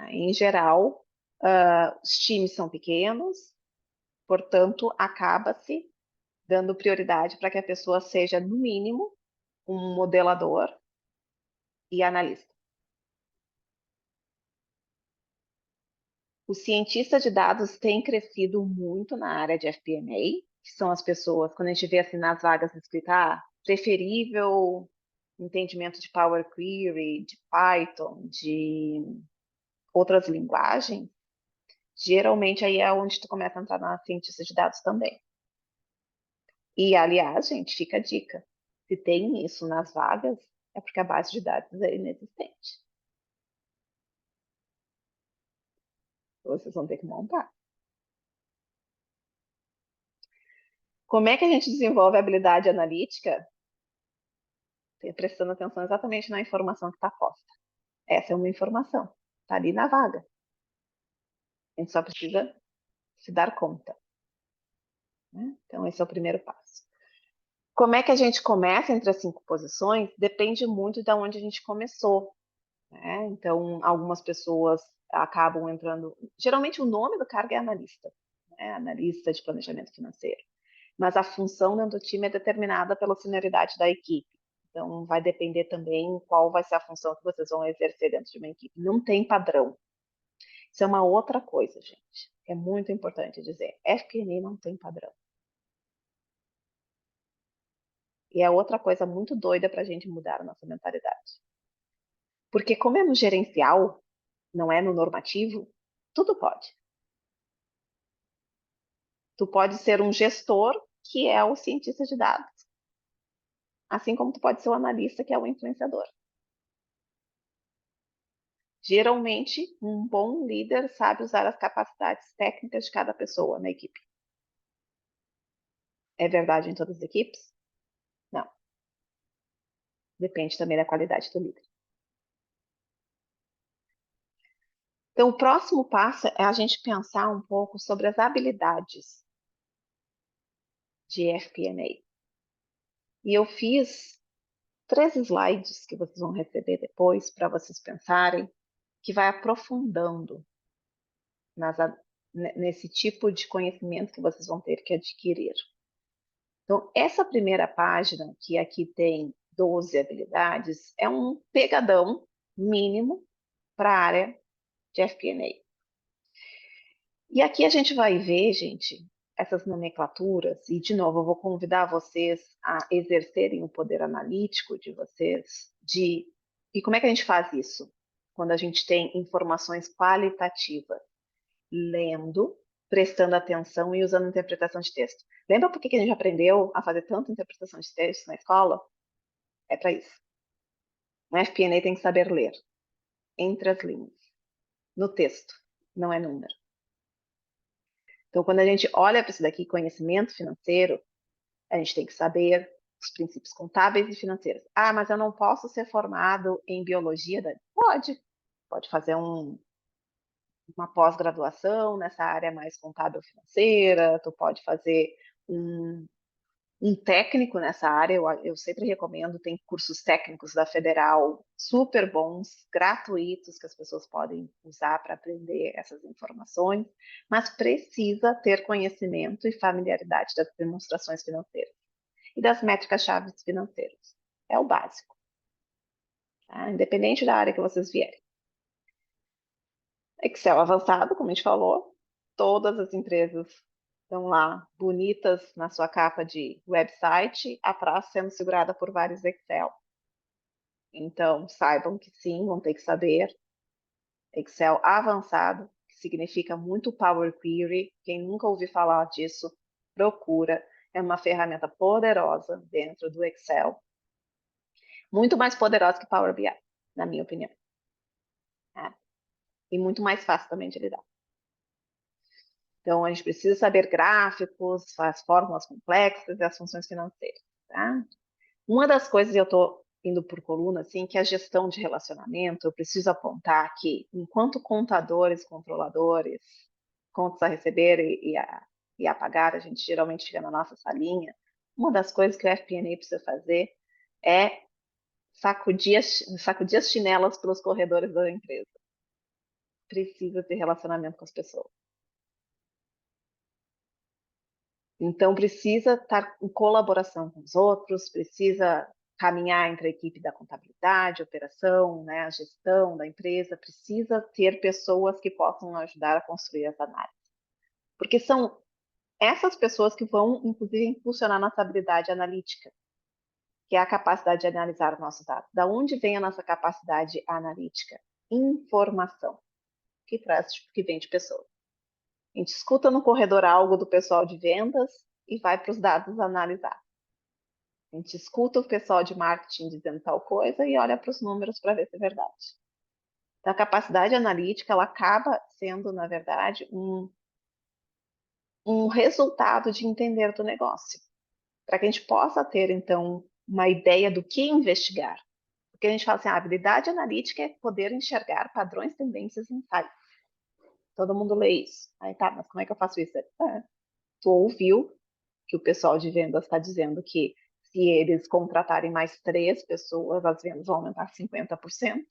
Em geral, os times são pequenos, portanto, acaba-se dando prioridade para que a pessoa seja, no mínimo, um modelador e analista. Os cientistas de dados têm crescido muito na área de FP&A, que são as pessoas, quando a gente vê assim nas vagas escritas, preferível entendimento de Power Query, de Python, de outras linguagens, geralmente aí é onde tu começa a entrar na cientista de dados também. E, aliás, gente, fica a dica. Se tem isso nas vagas, é porque a base de dados é inexistente. Vocês vão ter que montar. Como é que a gente desenvolve a habilidade analítica? Prestando atenção exatamente na informação que está posta. Essa é uma informação, está ali na vaga. A gente só precisa se dar conta. Né? Então, esse é o primeiro passo. Como é que a gente começa entre as 5 posições? Depende muito de onde a gente começou. Né? Então, algumas pessoas acabam entrando... Geralmente, o nome do cargo é analista. Né? Analista de planejamento financeiro. Mas a função dentro do time é determinada pela senioridade da equipe. Então, vai depender também qual vai ser a função que vocês vão exercer dentro de uma equipe. Não tem padrão. Isso é uma outra coisa, gente. É muito importante dizer. FP&A não tem padrão. E é outra coisa muito doida para a gente mudar a nossa mentalidade. Porque como é no gerencial, não é no normativo, tudo pode. Tu pode ser um gestor, que é o cientista de dados. Assim como tu pode ser o analista, que é o influenciador. Geralmente, um bom líder sabe usar as capacidades técnicas de cada pessoa na equipe. É verdade em todas as equipes? Não. Depende também da qualidade do líder. Então, o próximo passo é a gente pensar um pouco sobre as habilidades de FP&A. E eu fiz 3 slides que vocês vão receber depois para vocês pensarem, que vai aprofundando nesse tipo de conhecimento que vocês vão ter que adquirir. Então, essa primeira página, que aqui tem 12 habilidades, é um pegadão mínimo para a área de FP&A. E aqui a gente vai ver, gente, essas nomenclaturas, e de novo eu vou convidar vocês a exercerem o poder analítico de vocês, e como é que a gente faz isso? Quando a gente tem informações qualitativas, lendo, prestando atenção e usando interpretação de texto. Lembra por que a gente aprendeu a fazer tanta interpretação de texto na escola? É para isso. No FP&A tem que saber ler, entre as linhas, no texto, não é número. Então, quando a gente olha para isso daqui, conhecimento financeiro, a gente tem que saber os princípios contábeis e financeiros. Ah, mas eu não posso ser formado em biologia? Pode fazer uma pós-graduação nessa área mais contábil financeira, tu pode fazer um, um técnico nessa área, eu sempre recomendo, tem cursos técnicos da Federal super bons, gratuitos, que as pessoas podem usar para aprender essas informações, mas precisa ter conhecimento e familiaridade das demonstrações financeiras e das métricas-chave financeiras. É o básico, tá? Independente da área que vocês vierem. Excel avançado, como a gente falou, todas as empresas estão lá bonitas na sua capa de website, atrás sendo segurada por vários Excel. Então, saibam que sim, vão ter que saber. Excel avançado, que significa muito Power Query. Quem nunca ouviu falar disso, procura. É uma ferramenta poderosa dentro do Excel. Muito mais poderosa que Power BI, na minha opinião. É. E muito mais fácil também de lidar. Então, a gente precisa saber gráficos, as fórmulas complexas e as funções financeiras, tá? Uma das coisas, eu estou indo por coluna, assim, que é a gestão de relacionamento, eu preciso apontar que, enquanto contadores, controladores, contas a receber e a pagar, a gente geralmente fica na nossa salinha, uma das coisas que o FP&A precisa fazer é sacudir as chinelas pelos corredores da empresa. Precisa ter relacionamento com as pessoas. Então, precisa estar em colaboração com os outros, precisa caminhar entre a equipe da contabilidade, operação, né, a gestão da empresa, precisa ter pessoas que possam ajudar a construir essa análise. Porque são essas pessoas que vão, inclusive, impulsionar nossa habilidade analítica, que é a capacidade de analisar nossos dados. Da onde vem a nossa capacidade analítica? Informação, que vem de pessoas. A gente escuta no corredor algo do pessoal de vendas, e vai para os dados analisar. A gente escuta o pessoal de marketing dizendo tal coisa e olha para os números para ver se é verdade. Então, a capacidade analítica, ela acaba sendo, na verdade, um resultado de entender do negócio, para que a gente possa ter, então, uma ideia do que investigar. Porque a gente fala assim, a habilidade analítica é poder enxergar padrões, tendências e insights. Todo mundo lê isso. Aí tá, mas como é que eu faço isso? Tu ouviu que o pessoal de vendas está dizendo que se eles contratarem mais 3 pessoas, as vendas vão aumentar 50%.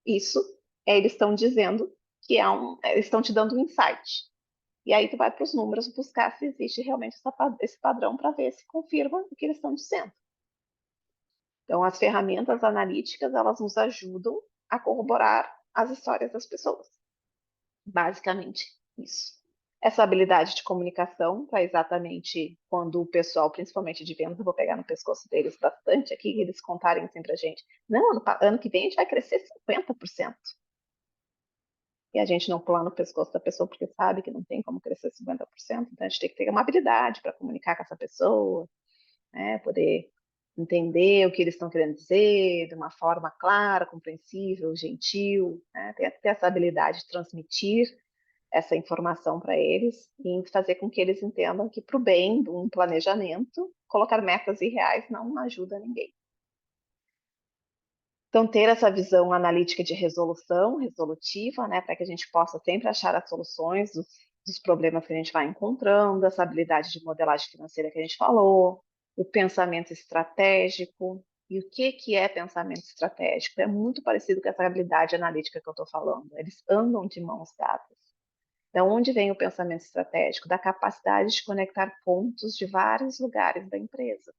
Isso, eles estão dizendo que eles estão te dando um insight. E aí tu vai para os números buscar se existe realmente esse padrão para ver se confirma o que eles estão dizendo. Então, as ferramentas analíticas, elas nos ajudam a corroborar as histórias das pessoas. Basicamente, isso. Essa habilidade de comunicação, para exatamente quando o pessoal, principalmente de vendas, eu vou pegar no pescoço deles bastante aqui, eles contarem sempre a gente, não, ano que vem a gente vai crescer 50%. E a gente não pular no pescoço da pessoa porque sabe que não tem como crescer 50%, então a gente tem que ter uma habilidade para comunicar com essa pessoa, né, poder entender o que eles estão querendo dizer de uma forma clara, compreensível, gentil, né, tem que ter essa habilidade de transmitir essa informação para eles e fazer com que eles entendam que, para o bem de um planejamento, colocar metas irreais não ajuda ninguém. Então, ter essa visão analítica de resolução, resolutiva, né, para que a gente possa sempre achar as soluções dos problemas que a gente vai encontrando, essa habilidade de modelagem financeira que a gente falou, o pensamento estratégico. E o que é pensamento estratégico? É muito parecido com essa habilidade analítica que eu estou falando. Eles andam de mãos dadas. Da onde vem o pensamento estratégico? Da capacidade de conectar pontos de vários lugares da empresa.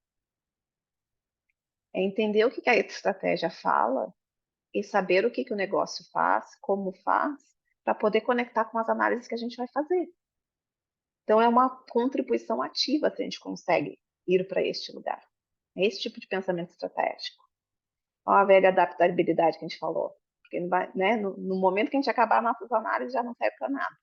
É entender o que a estratégia fala e saber o que o negócio faz, como faz, para poder conectar com as análises que a gente vai fazer. Então, é uma contribuição ativa se a gente consegue ir para este lugar. É esse tipo de pensamento estratégico. Olha a velha adaptabilidade que a gente falou. Porque né, no momento que a gente acabar nossas análises, já não serve para nada.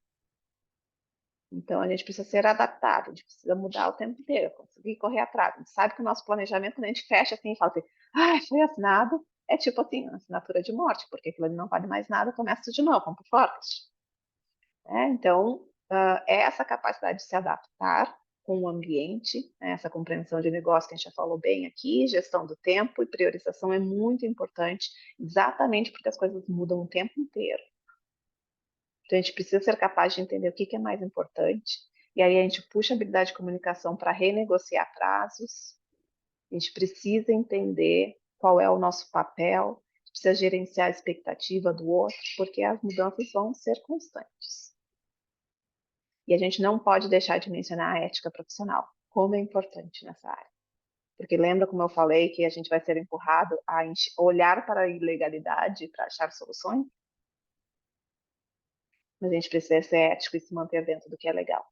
Então, a gente precisa ser adaptável, a gente precisa mudar o tempo inteiro, conseguir correr atrás. A gente sabe que o nosso planejamento, quando a gente fecha assim e fala assim, foi assinado, é tipo assim, assinatura de morte, porque aquilo ali não vale mais nada, começa tudo de novo, vamos para o forecast. Então, é essa capacidade de se adaptar com o ambiente, né, essa compreensão de negócio que a gente já falou bem aqui, gestão do tempo e priorização é muito importante, exatamente porque as coisas mudam o tempo inteiro. Então, a gente precisa ser capaz de entender o que é mais importante. E aí a gente puxa a habilidade de comunicação para renegociar prazos. A gente precisa entender qual é o nosso papel, precisa gerenciar a expectativa do outro, porque as mudanças vão ser constantes. E a gente não pode deixar de mencionar a ética profissional, como é importante nessa área. Porque lembra como eu falei que a gente vai ser empurrado a olhar para a ilegalidade para achar soluções? Mas a gente precisa ser ético e se manter dentro do que é legal.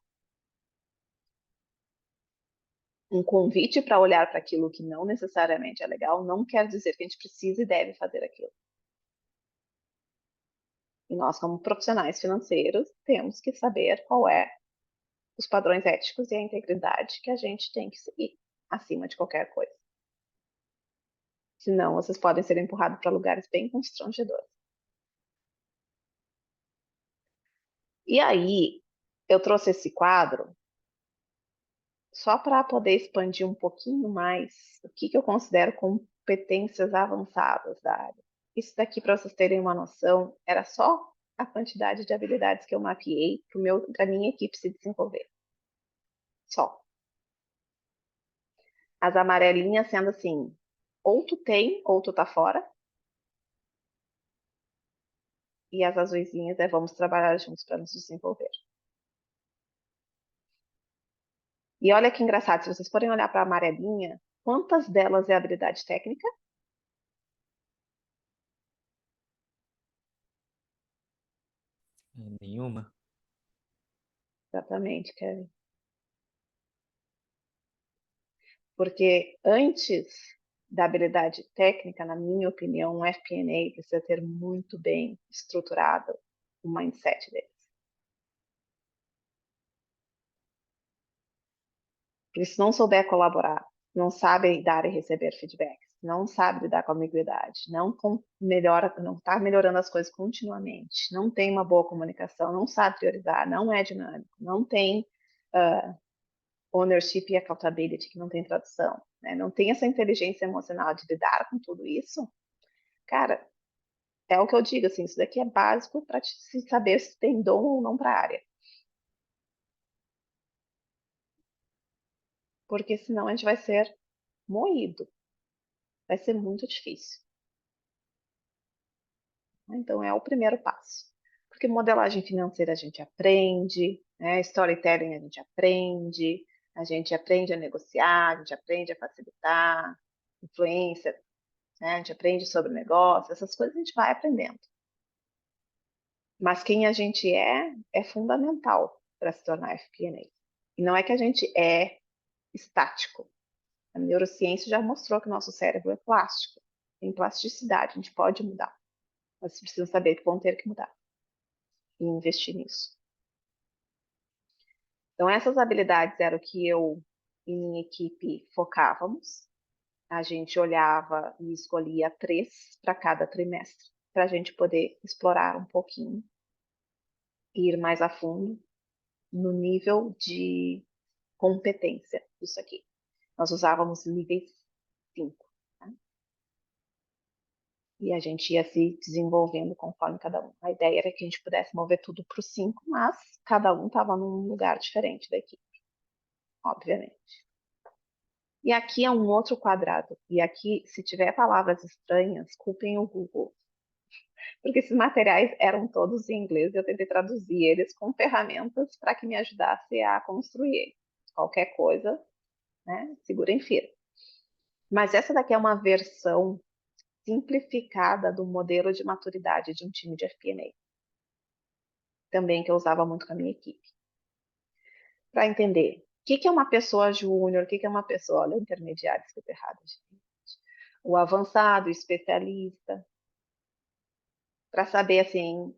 Um convite para olhar para aquilo que não necessariamente é legal não quer dizer que a gente precisa e deve fazer aquilo. E nós, como profissionais financeiros, temos que saber qual é os padrões éticos e a integridade que a gente tem que seguir acima de qualquer coisa. Senão, vocês podem ser empurrados para lugares bem constrangedores. E aí, eu trouxe esse quadro só para poder expandir um pouquinho mais o que eu considero competências avançadas da área. Isso daqui, para vocês terem uma noção, era só a quantidade de habilidades que eu mapeei para a minha equipe se desenvolver. Só. As amarelinhas sendo assim, ou tu tem, ou tu tá fora. E as azuisinhas é vamos trabalhar juntos para nos desenvolver. E olha que engraçado, se vocês forem olhar para a amarelinha, quantas delas é habilidade técnica? Nenhuma. Exatamente, Kevin. Porque antes da habilidade técnica, na minha opinião, um FP&A precisa ter muito bem estruturado o mindset deles. Porque se não souber colaborar, não sabe dar e receber feedback, não sabe lidar com a ambiguidade, melhora, não está melhorando as coisas continuamente, não tem uma boa comunicação, não sabe priorizar, não é dinâmico, não tem ownership e accountability, que não tem tradução, né? Não tem essa inteligência emocional de lidar com tudo isso, cara, é o que eu digo, assim, isso daqui é básico para se saber se tem dom ou não para a área. Porque senão a gente vai ser moído. Vai ser muito difícil. Então, é o primeiro passo. Porque modelagem financeira a gente aprende, né? Storytelling a gente aprende a negociar, a gente aprende a facilitar, influência, né? A gente aprende sobre negócio, essas coisas a gente vai aprendendo. Mas quem a gente é fundamental para se tornar FP&A. E não é que a gente é estático. A neurociência já mostrou que o nosso cérebro é plástico, tem plasticidade, a gente pode mudar. Mas precisam saber que vão ter que mudar e investir nisso. Então, essas habilidades eram o que eu e minha equipe focávamos. A gente olhava e escolhia 3 para cada trimestre, para a gente poder explorar um pouquinho e ir mais a fundo no nível de competência disso aqui. Nós usávamos níveis 5. E a gente ia se desenvolvendo conforme cada um. A ideia era que a gente pudesse mover tudo para o 5, mas cada um estava num lugar diferente da equipe, obviamente. E aqui é um outro quadrado. E aqui, se tiver palavras estranhas, culpem o Google. Porque esses materiais eram todos em inglês e eu tentei traduzir eles com ferramentas para que me ajudasse a construir eles. Qualquer coisa, né? Segurem firme. Mas essa daqui é uma versão simplificada do modelo de maturidade de um time de FP&A. Também que eu usava muito com a minha equipe. Para entender o que é uma pessoa júnior, o que é uma pessoa, olha, intermediária, escrito errado, gente. O avançado, o especialista, para saber assim,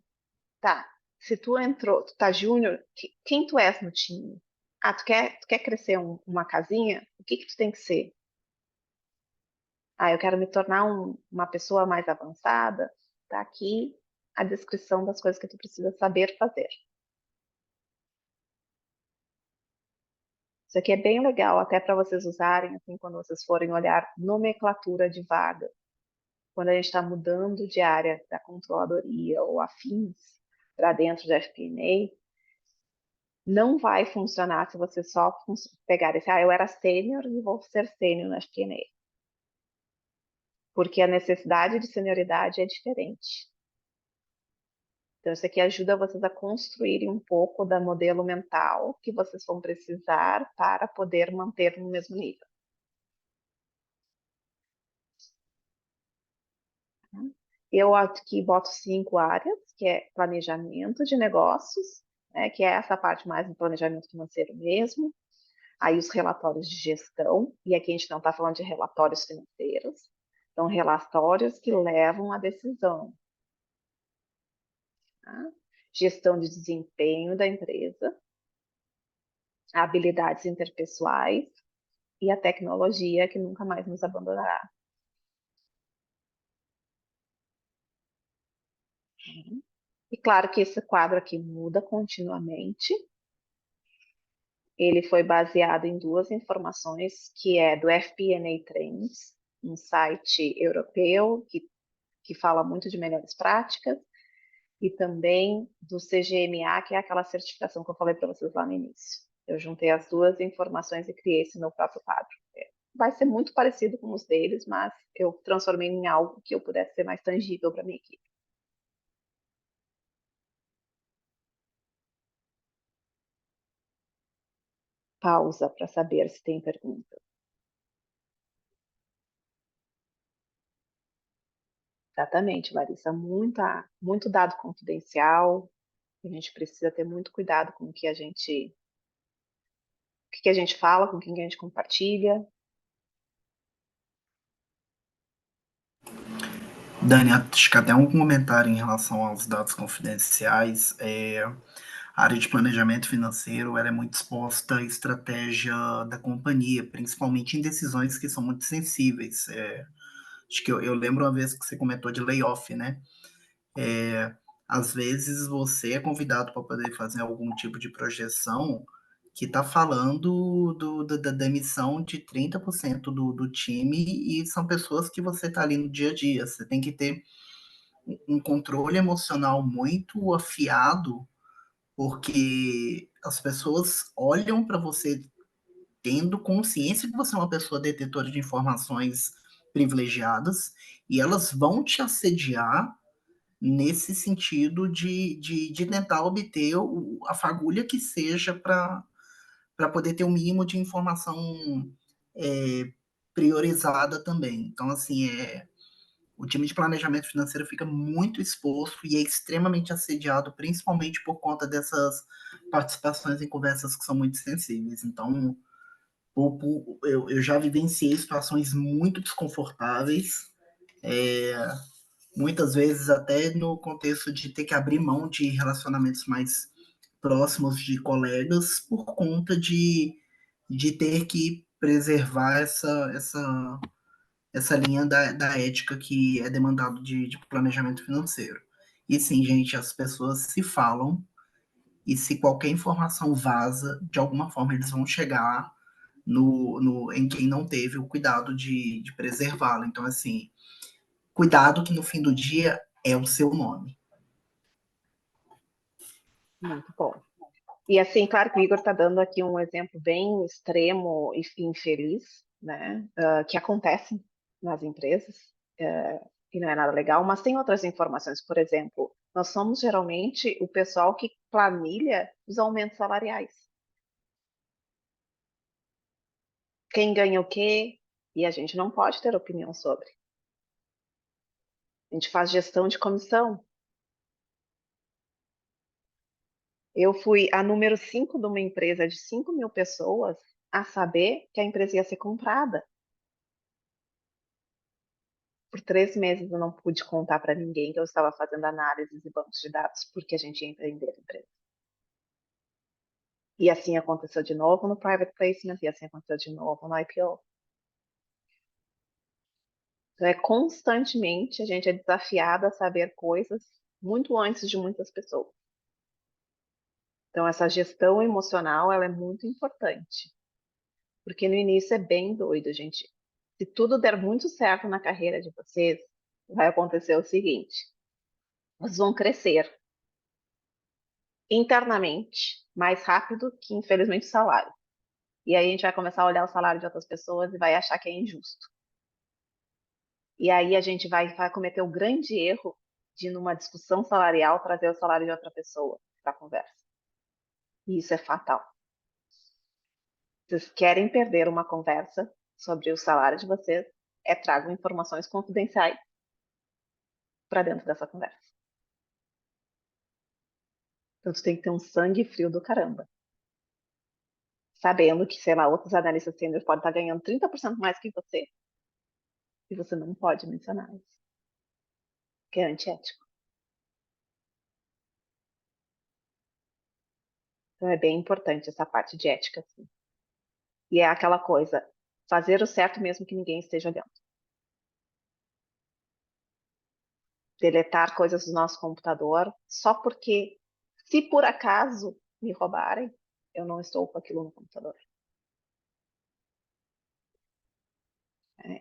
tá, se tu entrou, tu tá júnior, quem tu és no time? Ah, tu quer crescer uma casinha? O que tu tem que ser? Ah, eu quero me tornar uma pessoa mais avançada. Tá aqui a descrição das coisas que tu precisa saber fazer. Isso aqui é bem legal, até para vocês usarem, assim, quando vocês forem olhar nomenclatura de vaga. Quando a gente está mudando de área da controladoria ou afins para dentro da FP&A, não vai funcionar se você só pegar esse, eu era sênior e vou ser sênior na FP&A. Porque a necessidade de senioridade é diferente. Então, isso aqui ajuda vocês a construírem um pouco da modelo mental que vocês vão precisar para poder manter no mesmo nível. Eu aqui boto 5 áreas, que é planejamento de negócios, né, que é essa parte mais do planejamento financeiro mesmo. Aí os relatórios de gestão, e aqui a gente não está falando de relatórios financeiros, são relatórios que levam à decisão. Tá? Gestão de desempenho da empresa, habilidades interpessoais e a tecnologia que nunca mais nos abandonará. E claro que esse quadro aqui muda continuamente. Ele foi baseado em 2 informações, que é do FP&A Trends, um site europeu que fala muito de melhores práticas, e também do CGMA, que é aquela certificação que eu falei para vocês lá no início. Eu juntei as 2 informações e criei esse meu próprio quadro. Vai ser muito parecido com os deles, mas eu transformei em algo que eu pudesse ser mais tangível para minha equipe. Pausa para saber se tem pergunta. Exatamente, Larissa. Muito dado confidencial. A gente precisa ter muito cuidado com o que a gente fala, com quem a gente compartilha. Dani, acho que até um comentário em relação aos dados confidenciais. A área de planejamento financeiro ela é muito exposta à estratégia da companhia, principalmente em decisões que são muito sensíveis. Acho que eu lembro uma vez que você comentou de layoff, né? Às vezes você é convidado para poder fazer algum tipo de projeção que está falando da demissão de 30% do time e são pessoas que você está ali no dia a dia. Você tem que ter um controle emocional muito afiado, porque as pessoas olham para você tendo consciência que você é uma pessoa detetora de informações privilegiadas e elas vão te assediar nesse sentido de tentar obter a fagulha que seja para poder ter o mínimo de informação é, priorizada também. Então, assim, o time de planejamento financeiro fica muito exposto e é extremamente assediado, principalmente por conta dessas participações em conversas que são muito sensíveis. Então, eu já vivenciei situações muito desconfortáveis, muitas vezes até no contexto de ter que abrir mão de relacionamentos mais próximos de colegas por conta de ter que preservar essa linha da ética que é demandado de planejamento financeiro. E sim, gente, as pessoas se falam e se qualquer informação vaza, de alguma forma eles vão chegar em quem não teve o cuidado de preservá-la. Então, assim, cuidado que no fim do dia é o seu nome. Muito bom. E assim, claro que o Igor está dando aqui um exemplo bem extremo e infeliz, né, que acontece nas empresas, e não é nada legal, mas tem outras informações. Por exemplo, nós somos geralmente o pessoal que planilha os aumentos salariais. Quem ganha o quê? E a gente não pode ter opinião sobre. A gente faz gestão de comissão. Eu fui a número 5 de uma empresa de 5 mil pessoas a saber que a empresa ia ser comprada. Por 3 meses eu não pude contar para ninguém que eu estava fazendo análises e bancos de dados, porque a gente ia empreender a empresa. E assim aconteceu de novo no private placement, e assim aconteceu de novo no IPO. Então, constantemente a gente é desafiado a saber coisas muito antes de muitas pessoas. Então, essa gestão emocional, ela é muito importante. Porque no início é bem doido, gente. Se tudo der muito certo na carreira de vocês, vai acontecer o seguinte: vocês vão crescer internamente mais rápido que, infelizmente, o salário. E aí a gente vai começar a olhar o salário de outras pessoas e vai achar que é injusto. E aí a gente vai cometer o grande erro de, numa discussão salarial, trazer o salário de outra pessoa para a conversa. E isso é fatal. Vocês querem perder uma conversa sobre o salário de vocês, tragam informações confidenciais para dentro dessa conversa. Então, tu tem que ter um sangue frio do caramba. Sabendo que, sei lá, outros analistas sênior podem estar ganhando 30% mais que você. E você não pode mencionar isso. Que é antiético. Então, é bem importante essa parte de ética, assim. E é aquela coisa, fazer o certo mesmo que ninguém esteja olhando. Deletar coisas do nosso computador só porque, se por acaso me roubarem, eu não estou com aquilo no computador.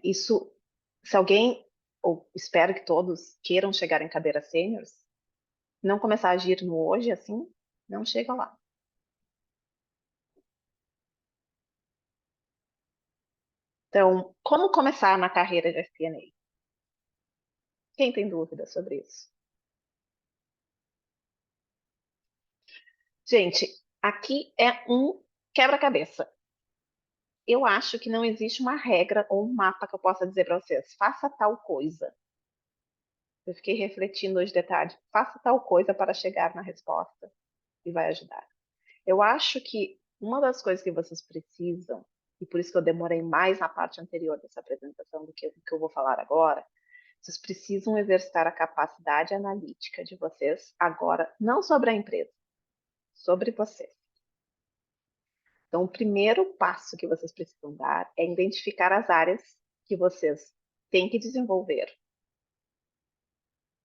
Isso, se alguém, ou espero que todos queiram chegar em cadeiras sêniores, não começar a agir no hoje assim, não chega lá. Então, como começar na carreira de FP&A? Quem tem dúvida sobre isso? Gente, aqui é um quebra-cabeça. Eu acho que não existe uma regra ou um mapa que eu possa dizer para vocês, faça tal coisa. Eu fiquei refletindo hoje de tarde, faça tal coisa para chegar na resposta e vai ajudar. Eu acho que uma das coisas que vocês precisam, e por isso que eu demorei mais na parte anterior dessa apresentação do que eu vou falar agora, vocês precisam exercitar a capacidade analítica de vocês agora, não sobre a empresa, sobre vocês. Então, o primeiro passo que vocês precisam dar é identificar as áreas que vocês têm que desenvolver,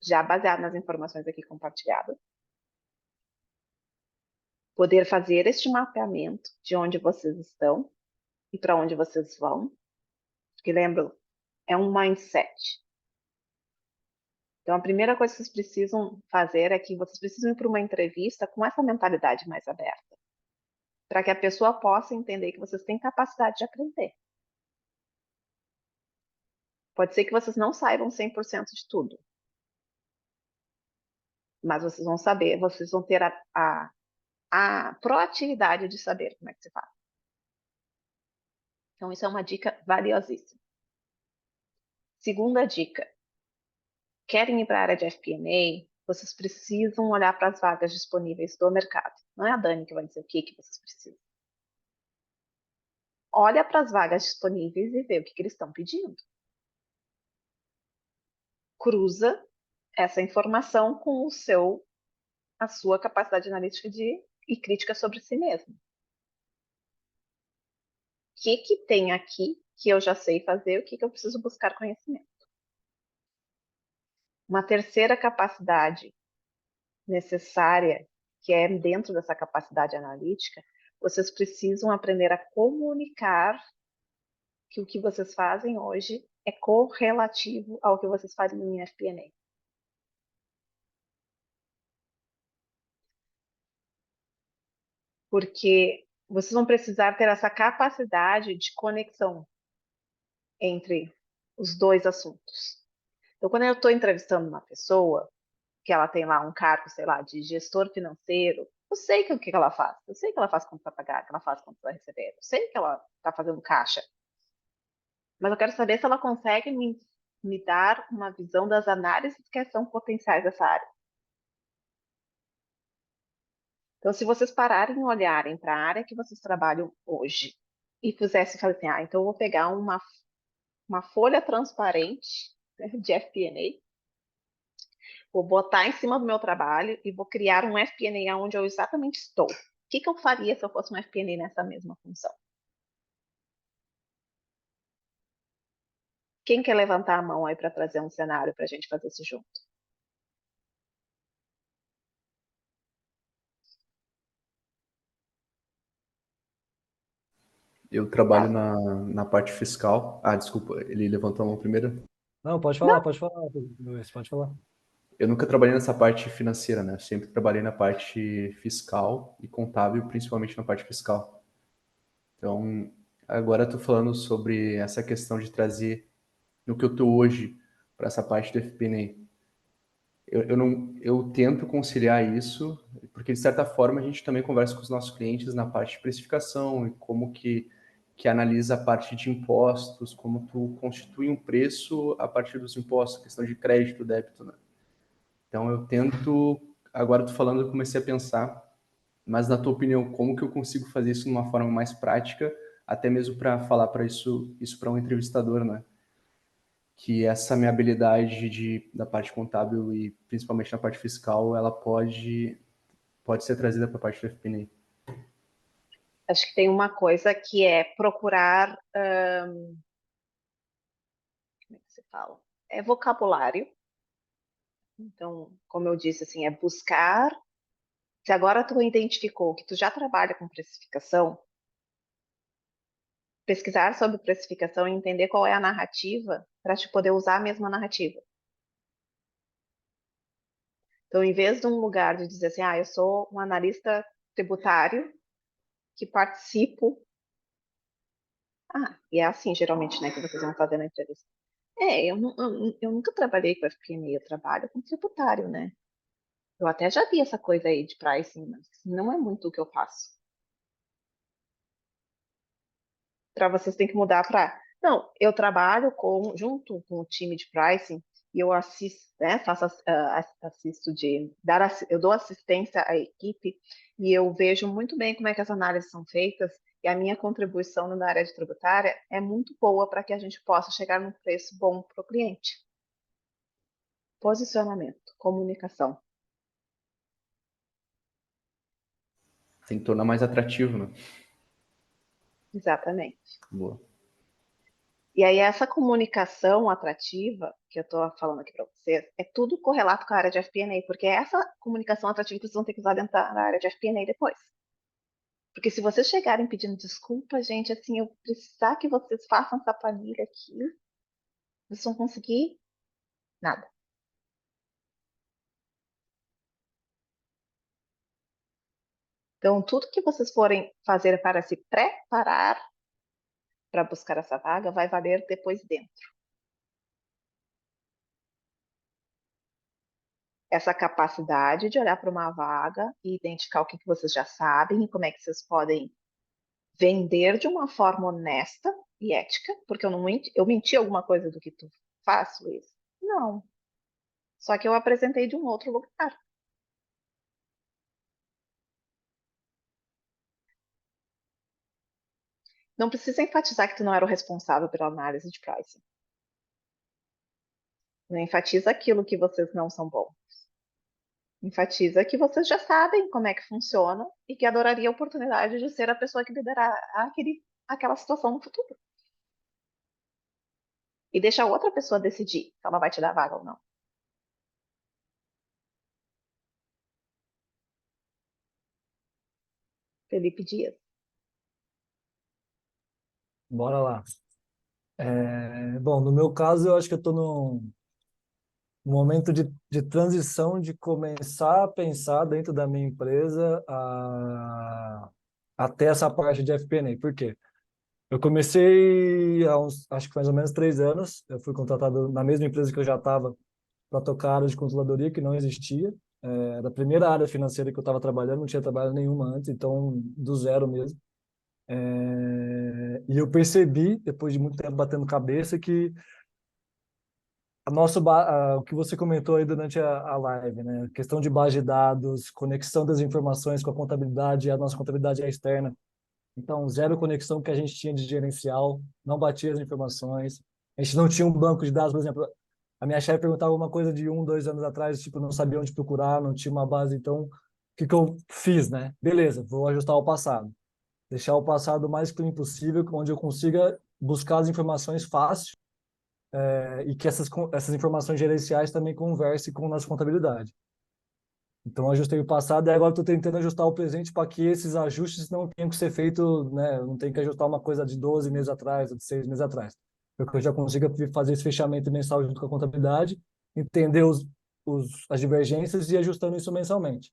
já baseado nas informações aqui compartilhadas. Poder fazer este mapeamento de onde vocês estão e para onde vocês vão. Porque lembram, é um mindset. Então, a primeira coisa que vocês precisam fazer é que vocês precisam ir para uma entrevista com essa mentalidade mais aberta, para que a pessoa possa entender que vocês têm capacidade de aprender. Pode ser que vocês não saibam 100% de tudo, mas vocês vão saber, vocês vão ter a proatividade de saber como é que se faz. Então, isso é uma dica valiosíssima. Segunda dica, querem ir para a área de FP&A, vocês precisam olhar para as vagas disponíveis do mercado. Não é a Dani que vai dizer o que vocês precisam. Olha para as vagas disponíveis e vê o que eles estão pedindo. Cruza essa informação com a sua capacidade analítica e crítica sobre si mesmo. O que tem aqui que eu já sei fazer, o que eu preciso buscar conhecimento. Uma terceira capacidade necessária, que é dentro dessa capacidade analítica, vocês precisam aprender a comunicar que o que vocês fazem hoje é correlativo ao que vocês fariam em FP&A. Porque vocês vão precisar ter essa capacidade de conexão entre os dois assuntos. Então, quando eu estou entrevistando uma pessoa, que ela tem lá um cargo, sei lá, de gestor financeiro, eu sei o que ela faz. Eu sei que ela faz quando vai pagar, que ela faz quando vai receber. Eu sei que ela está fazendo caixa. Mas eu quero saber se ela consegue me dar uma visão das análises que são potenciais dessa área. Então, se vocês pararem e olharem para a área que vocês trabalham hoje e fizessem fazer assim, então eu vou pegar uma folha transparente, né, de FP&A, vou botar em cima do meu trabalho e vou criar um FP&A onde eu exatamente estou. O que eu faria se eu fosse um FP&A nessa mesma função? Quem quer levantar a mão aí para trazer um cenário para a gente fazer isso junto? Eu trabalho na parte fiscal. Ah, desculpa, ele levantou a mão primeiro. Não, pode Não, falar, Luiz, pode falar. Eu nunca trabalhei nessa parte financeira, né? Eu sempre trabalhei na parte fiscal e contábil, principalmente na parte fiscal. Então, agora eu tô falando sobre essa questão de trazer no que eu tô hoje para essa parte do FP&A. Eu tento conciliar isso, porque de certa forma a gente também conversa com os nossos clientes na parte de precificação e como que analisa a parte de impostos, como tu constitui um preço a partir dos impostos, questão de crédito, débito, né? Então eu tento, agora tu falando, eu comecei a pensar, mas na tua opinião, como que eu consigo fazer isso de uma forma mais prática, até mesmo para falar para isso para um entrevistador, né? Que essa minha habilidade da parte contábil e principalmente na parte fiscal, ela pode ser trazida para a parte do FP&A. acho que tem uma coisa que é procurar, como é que se fala? É vocabulário. Então, como eu disse, assim, é buscar. Se agora tu identificou que tu já trabalha com precificação, pesquisar sobre precificação e entender qual é a narrativa para te poder usar a mesma narrativa. Então, em vez de um lugar de dizer assim, eu sou um analista tributário que participo. E é assim, geralmente, né, que vocês vão fazer na entrevista. Eu nunca trabalhei com FP&A, eu trabalho com tributário, né? Eu até já vi essa coisa aí de pricing, mas não é muito o que eu faço. Para vocês tem que mudar para. Não, eu trabalho junto com o time de pricing e eu assisto, né, assisto eu dou assistência à equipe e eu vejo muito bem como é que as análises são feitas e a minha contribuição na área de tributária é muito boa para que a gente possa chegar num preço bom para o cliente. Posicionamento, comunicação. Tem que tornar mais atrativo, né? Exatamente. Boa. E aí essa comunicação atrativa que eu estou falando aqui para vocês é tudo correlato com a área de FP&A, porque é essa comunicação atrativa que vocês vão ter que usar dentro da área de FP&A depois. Porque se vocês chegarem pedindo desculpa, gente, assim, eu precisar que vocês façam essa planilha aqui, vocês vão conseguir nada. Então, tudo que vocês forem fazer para se preparar para buscar essa vaga vai valer depois dentro. Essa capacidade de olhar para uma vaga e identificar o que vocês já sabem e como é que vocês podem vender de uma forma honesta e ética, porque eu menti alguma coisa do que tu faz, Luiz? Não. Só que eu apresentei de um outro lugar. Não precisa enfatizar que tu não era o responsável pela análise de pricing. Não enfatiza aquilo que vocês não são bons. Enfatiza que vocês já sabem como é que funciona e que adoraria a oportunidade de ser a pessoa que liderar aquela situação no futuro. E deixa a outra pessoa decidir se ela vai te dar vaga ou não. Felipe Dias. Bora lá. Bom, no meu caso, eu acho que eu estou num momento de transição de começar a pensar dentro da minha empresa a ter essa parte de FP&A. Por quê? Eu comecei há acho que mais ou menos 3 anos. Eu fui contratado na mesma empresa que eu já estava para tocar a área de controladoria, que não existia. Era a primeira área financeira que eu estava trabalhando, não tinha trabalhado nenhuma antes, então do zero mesmo. E eu percebi, depois de muito tempo batendo cabeça, que o que você comentou aí durante a live, né? A questão de base de dados, conexão das informações com a contabilidade, a nossa contabilidade é externa. Então, zero conexão que a gente tinha de gerencial, não batia as informações. A gente não tinha um banco de dados, por exemplo. A minha chefe perguntava uma coisa de 2 anos atrás, tipo, não sabia onde procurar, não tinha uma base. Então, o que que eu fiz, né? Beleza, vou ajustar o passado. Deixar o passado o mais clean possível, onde eu consiga buscar as informações fácil, e que essas informações gerenciais também conversem com a nossa contabilidade. Então, ajustei o passado e agora estou tentando ajustar o presente para que esses ajustes não tenham que ser feitos, né? Não tem que ajustar uma coisa de 12 meses atrás, ou de 6 meses atrás. Para que eu já consiga fazer esse fechamento mensal junto com a contabilidade, entender as divergências e ir ajustando isso mensalmente.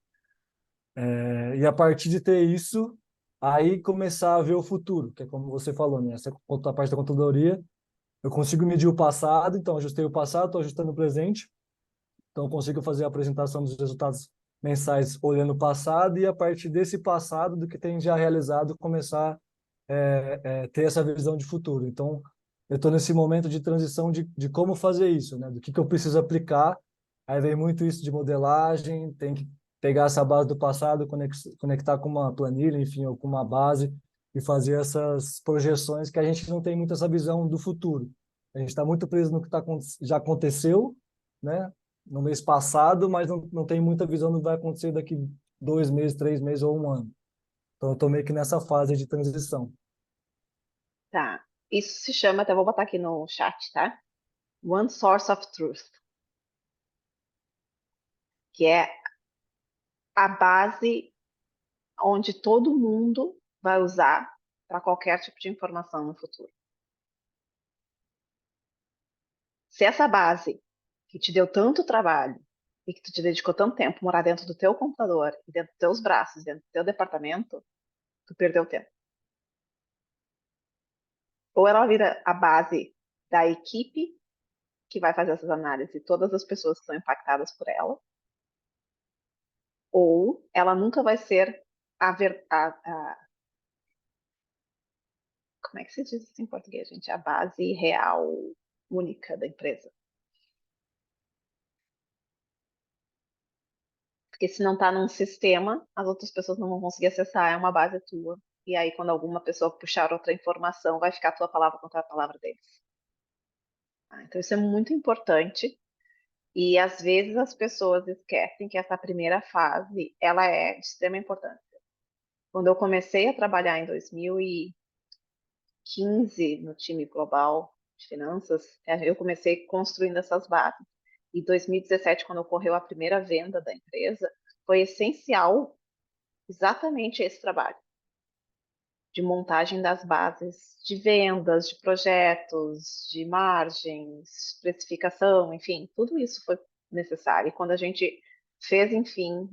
E a partir de ter isso, aí começar a ver o futuro, que é como você falou, né? Essa outra parte da contadoria, eu consigo medir o passado, então ajustei o passado, estou ajustando o presente, então eu consigo fazer a apresentação dos resultados mensais olhando o passado e a partir desse passado, do que tem já realizado, começar ter essa visão de futuro. Então, eu estou nesse momento de transição de como fazer isso, né? Do que eu preciso aplicar. Aí vem muito isso de modelagem, tem que pegar essa base do passado, conectar com uma planilha, enfim, ou com uma base e fazer essas projeções que a gente não tem muito essa visão do futuro. A gente está muito preso no que já aconteceu, né? No mês passado, mas não tem muita visão do que vai acontecer daqui 2 meses, 3 meses ou um ano. Então, eu estou meio que nessa fase de transição. Tá. Isso se chama, até vou botar aqui no chat, tá? One Source of Truth, que é a base onde todo mundo vai usar para qualquer tipo de informação no futuro. Se essa base que te deu tanto trabalho e que tu te dedicou tanto tempo morar dentro do teu computador, dentro dos teus braços, dentro do teu departamento, tu perdeu tempo. Ou ela vira a base da equipe que vai fazer essas análises e todas as pessoas que são impactadas por ela, ou ela nunca vai ser como é que se diz isso em português, gente? A base real única da empresa. Porque se não está num sistema, as outras pessoas não vão conseguir acessar, é uma base tua. E aí, quando alguma pessoa puxar outra informação, vai ficar a tua palavra contra a palavra deles. Então, isso é muito importante. E às vezes as pessoas esquecem que essa primeira fase, ela é de extrema importância. Quando eu comecei a trabalhar em 2015 no time global de finanças, eu comecei construindo essas bases. E 2017, quando ocorreu a primeira venda da empresa, foi essencial exatamente esse trabalho de montagem das bases de vendas, de projetos, de margens, precificação, enfim, tudo isso foi necessário. E quando a gente fez, enfim,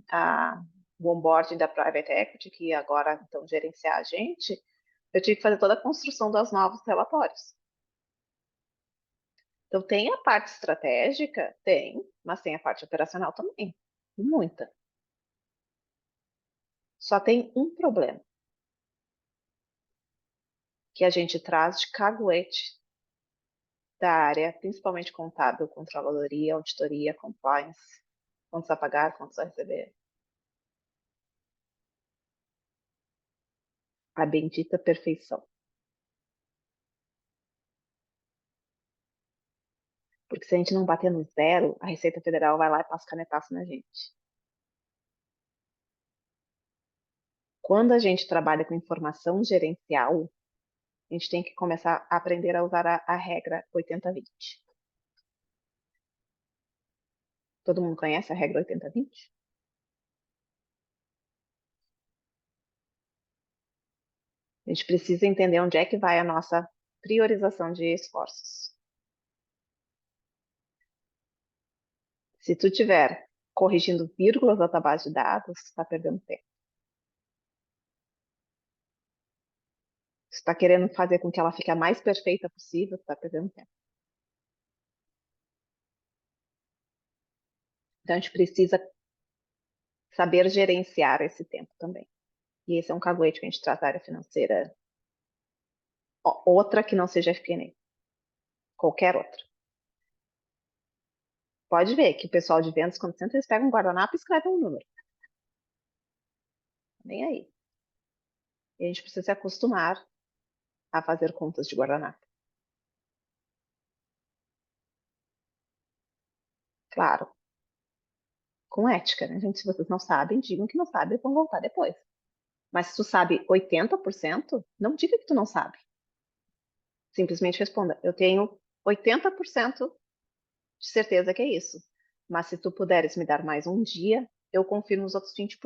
o onboarding da Private Equity, que agora então gerenciar a gente, eu tive que fazer toda a construção dos novos relatórios. Então, tem a parte estratégica? Tem, mas tem a parte operacional também, muita. Só tem um problema, que a gente traz de caguete da área, principalmente contábil, controladoria, auditoria, compliance, contas a pagar, contas a receber. A bendita perfeição. Porque se a gente não bater no zero, a Receita Federal vai lá e passa canetaço na gente. Quando a gente trabalha com informação gerencial, a gente tem que começar a aprender a usar a regra 80-20. Todo mundo conhece a regra 80-20? A gente precisa entender onde é que vai a nossa priorização de esforços. Se tu tiver corrigindo vírgulas da tua base de dados, tu está perdendo tempo. Se está querendo fazer com que ela fique a mais perfeita possível, tu está perdendo tempo. Então, a gente precisa saber gerenciar esse tempo também. E esse é um caguete que a gente trata da área financeira. Outra que não seja FP&A. Qualquer outra. Pode ver que o pessoal de vendas, quando senta, eles pegam um guardanapo e escrevem um número. Nem aí. E a gente precisa se acostumar a fazer contas de guardanapo. Claro. Com ética, né, gente? Se vocês não sabem, digam que não sabem e vão voltar depois. Mas se tu sabe 80%, não diga que tu não sabe. Simplesmente responda: eu tenho 80% de certeza que é isso. Mas se tu puderes me dar mais um dia, eu confirmo os outros 20%.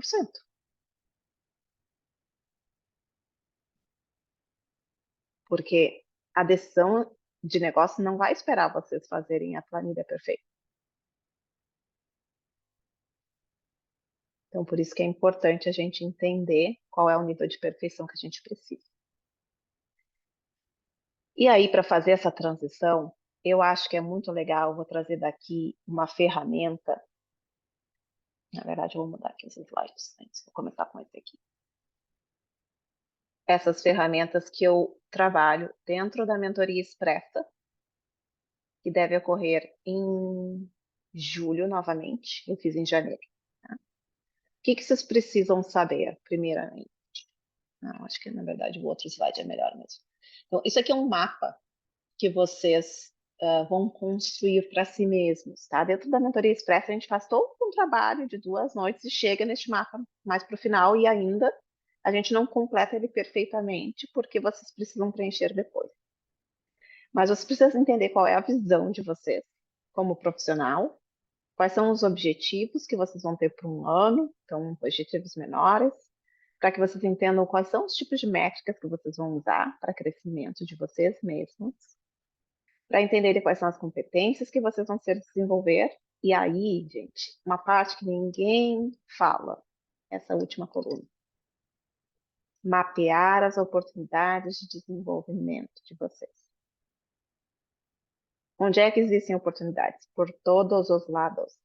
Porque a decisão de negócio não vai esperar vocês fazerem a planilha perfeita. Então, por isso que é importante a gente entender qual é o nível de perfeição que a gente precisa. E aí, para fazer essa transição, eu acho que é muito legal, vou trazer daqui uma ferramenta. Na verdade, eu vou mudar aqui os slides antes, vou começar com esse aqui. Essas ferramentas que eu trabalho dentro da mentoria expressa, que deve ocorrer em julho novamente, eu fiz em janeiro. Tá? O que vocês precisam saber, primeiramente? Não, acho que, na verdade, o outro slide é melhor mesmo. Então, isso aqui é um mapa que vocês vão construir para si mesmos, tá? Dentro da mentoria expressa, a gente faz todo um trabalho de 2 noites e chega neste mapa mais para o final e ainda a gente não completa ele perfeitamente, porque vocês precisam preencher depois. Mas vocês precisam entender qual é a visão de vocês como profissional, quais são os objetivos que vocês vão ter por um ano, então objetivos menores, para que vocês entendam quais são os tipos de métricas que vocês vão usar para crescimento de vocês mesmos, para entenderem quais são as competências que vocês vão ser desenvolver. E aí, gente, uma parte que ninguém fala, essa última coluna. Mapear as oportunidades de desenvolvimento de vocês. Onde é que existem oportunidades? Por todos os lados.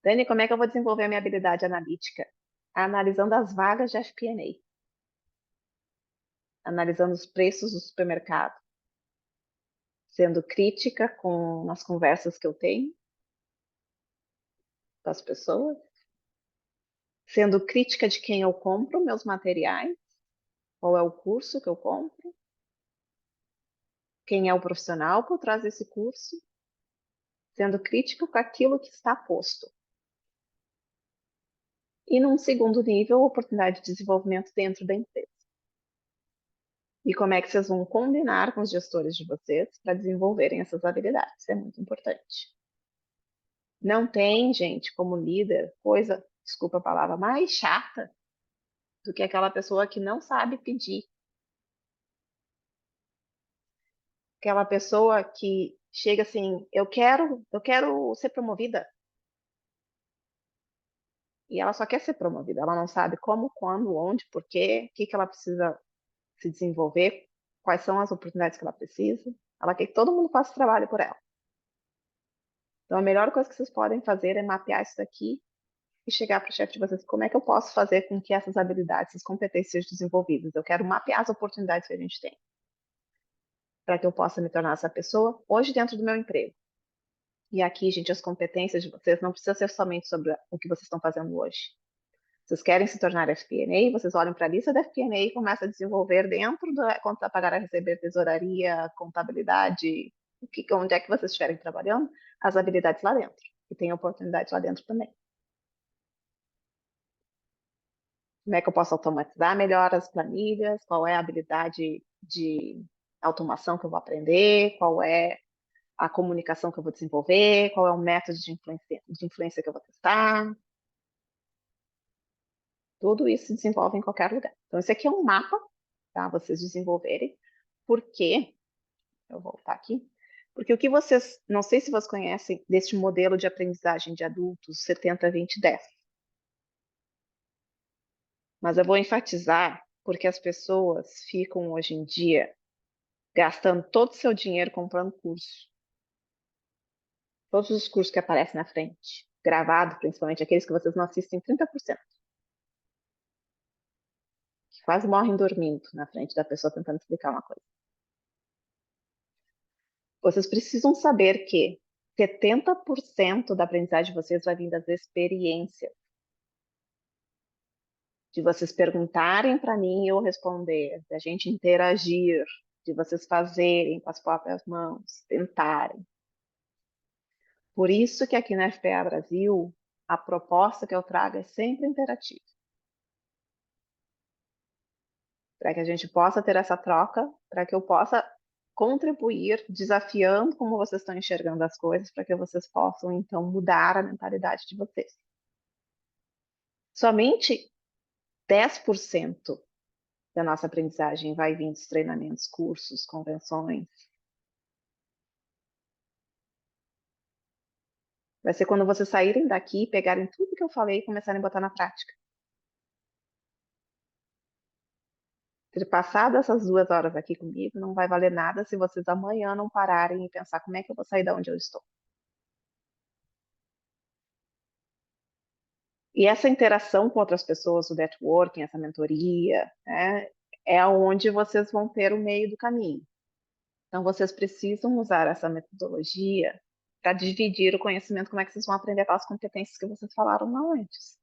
Dani, como é que eu vou desenvolver a minha habilidade analítica? Analisando as vagas de FP&A. Analisando os preços do supermercado. Sendo crítica nas conversas que eu tenho com as pessoas. Sendo crítica de quem eu compro meus materiais. Qual é o curso que eu compro? Quem é o profissional por trás desse curso? Sendo crítico com aquilo que está posto. E num segundo nível, oportunidade de desenvolvimento dentro da empresa. E como é que vocês vão combinar com os gestores de vocês para desenvolverem essas habilidades? Isso é muito importante. Não tem, gente, como líder, coisa, desculpa a palavra, mais chata do que aquela pessoa que não sabe pedir. Aquela pessoa que chega assim, eu quero ser promovida. E ela só quer ser promovida, ela não sabe como, quando, onde, por quê, o que ela precisa se desenvolver, quais são as oportunidades que ela precisa. Ela quer que todo mundo faça o trabalho por ela. Então, a melhor coisa que vocês podem fazer é mapear isso daqui e chegar para o chefe de vocês, como é que eu posso fazer com que essas habilidades, essas competências sejam desenvolvidas? Eu quero mapear as oportunidades que a gente tem, para que eu possa me tornar essa pessoa hoje dentro do meu emprego. E aqui, gente, as competências de vocês não precisam ser somente sobre o que vocês estão fazendo hoje. Vocês querem se tornar FP&A, vocês olham para a lista da FP&A e começam a desenvolver dentro da conta a pagar, a receber, tesouraria, contabilidade, onde é que vocês estiverem trabalhando, as habilidades lá dentro. E tem oportunidades lá dentro também. Como é que eu posso automatizar melhor as planilhas? Qual é a habilidade de automação que eu vou aprender? Qual é a comunicação que eu vou desenvolver? Qual é o método de influência que eu vou testar? Tudo isso se desenvolve em qualquer lugar. Então, esse aqui é um mapa, tá? Vocês desenvolverem. Por quê? Eu vou voltar aqui. Porque o que vocês, não sei se vocês conhecem deste modelo de aprendizagem de adultos 70, 20, 10. Mas eu vou enfatizar porque as pessoas ficam hoje em dia gastando todo o seu dinheiro comprando curso. Todos os cursos que aparecem na frente, gravado, principalmente aqueles que vocês não assistem 30%. Que quase morrem dormindo na frente da pessoa tentando explicar uma coisa. Vocês precisam saber que 70% da aprendizagem de vocês vai vir das experiências. De vocês perguntarem para mim e eu responder, de a gente interagir, de vocês fazerem com as próprias mãos, tentarem. Por isso que aqui na FPA Brasil, a proposta que eu trago é sempre interativa. Para que a gente possa ter essa troca, para que eu possa contribuir, desafiando como vocês estão enxergando as coisas, para que vocês possam, então, mudar a mentalidade de vocês. Somente 10% da nossa aprendizagem vai vir dos treinamentos, cursos, convenções. Vai ser quando vocês saírem daqui, pegarem tudo que eu falei e começarem a botar na prática. Ter passado essas 2 horas aqui comigo, não vai valer nada se vocês amanhã não pararem e pensar como é que eu vou sair de onde eu estou. E essa interação com outras pessoas, o networking, essa mentoria, né, é onde vocês vão ter o meio do caminho. Então, vocês precisam usar essa metodologia para dividir o conhecimento, como é que vocês vão aprender aquelas competências que vocês falaram lá antes.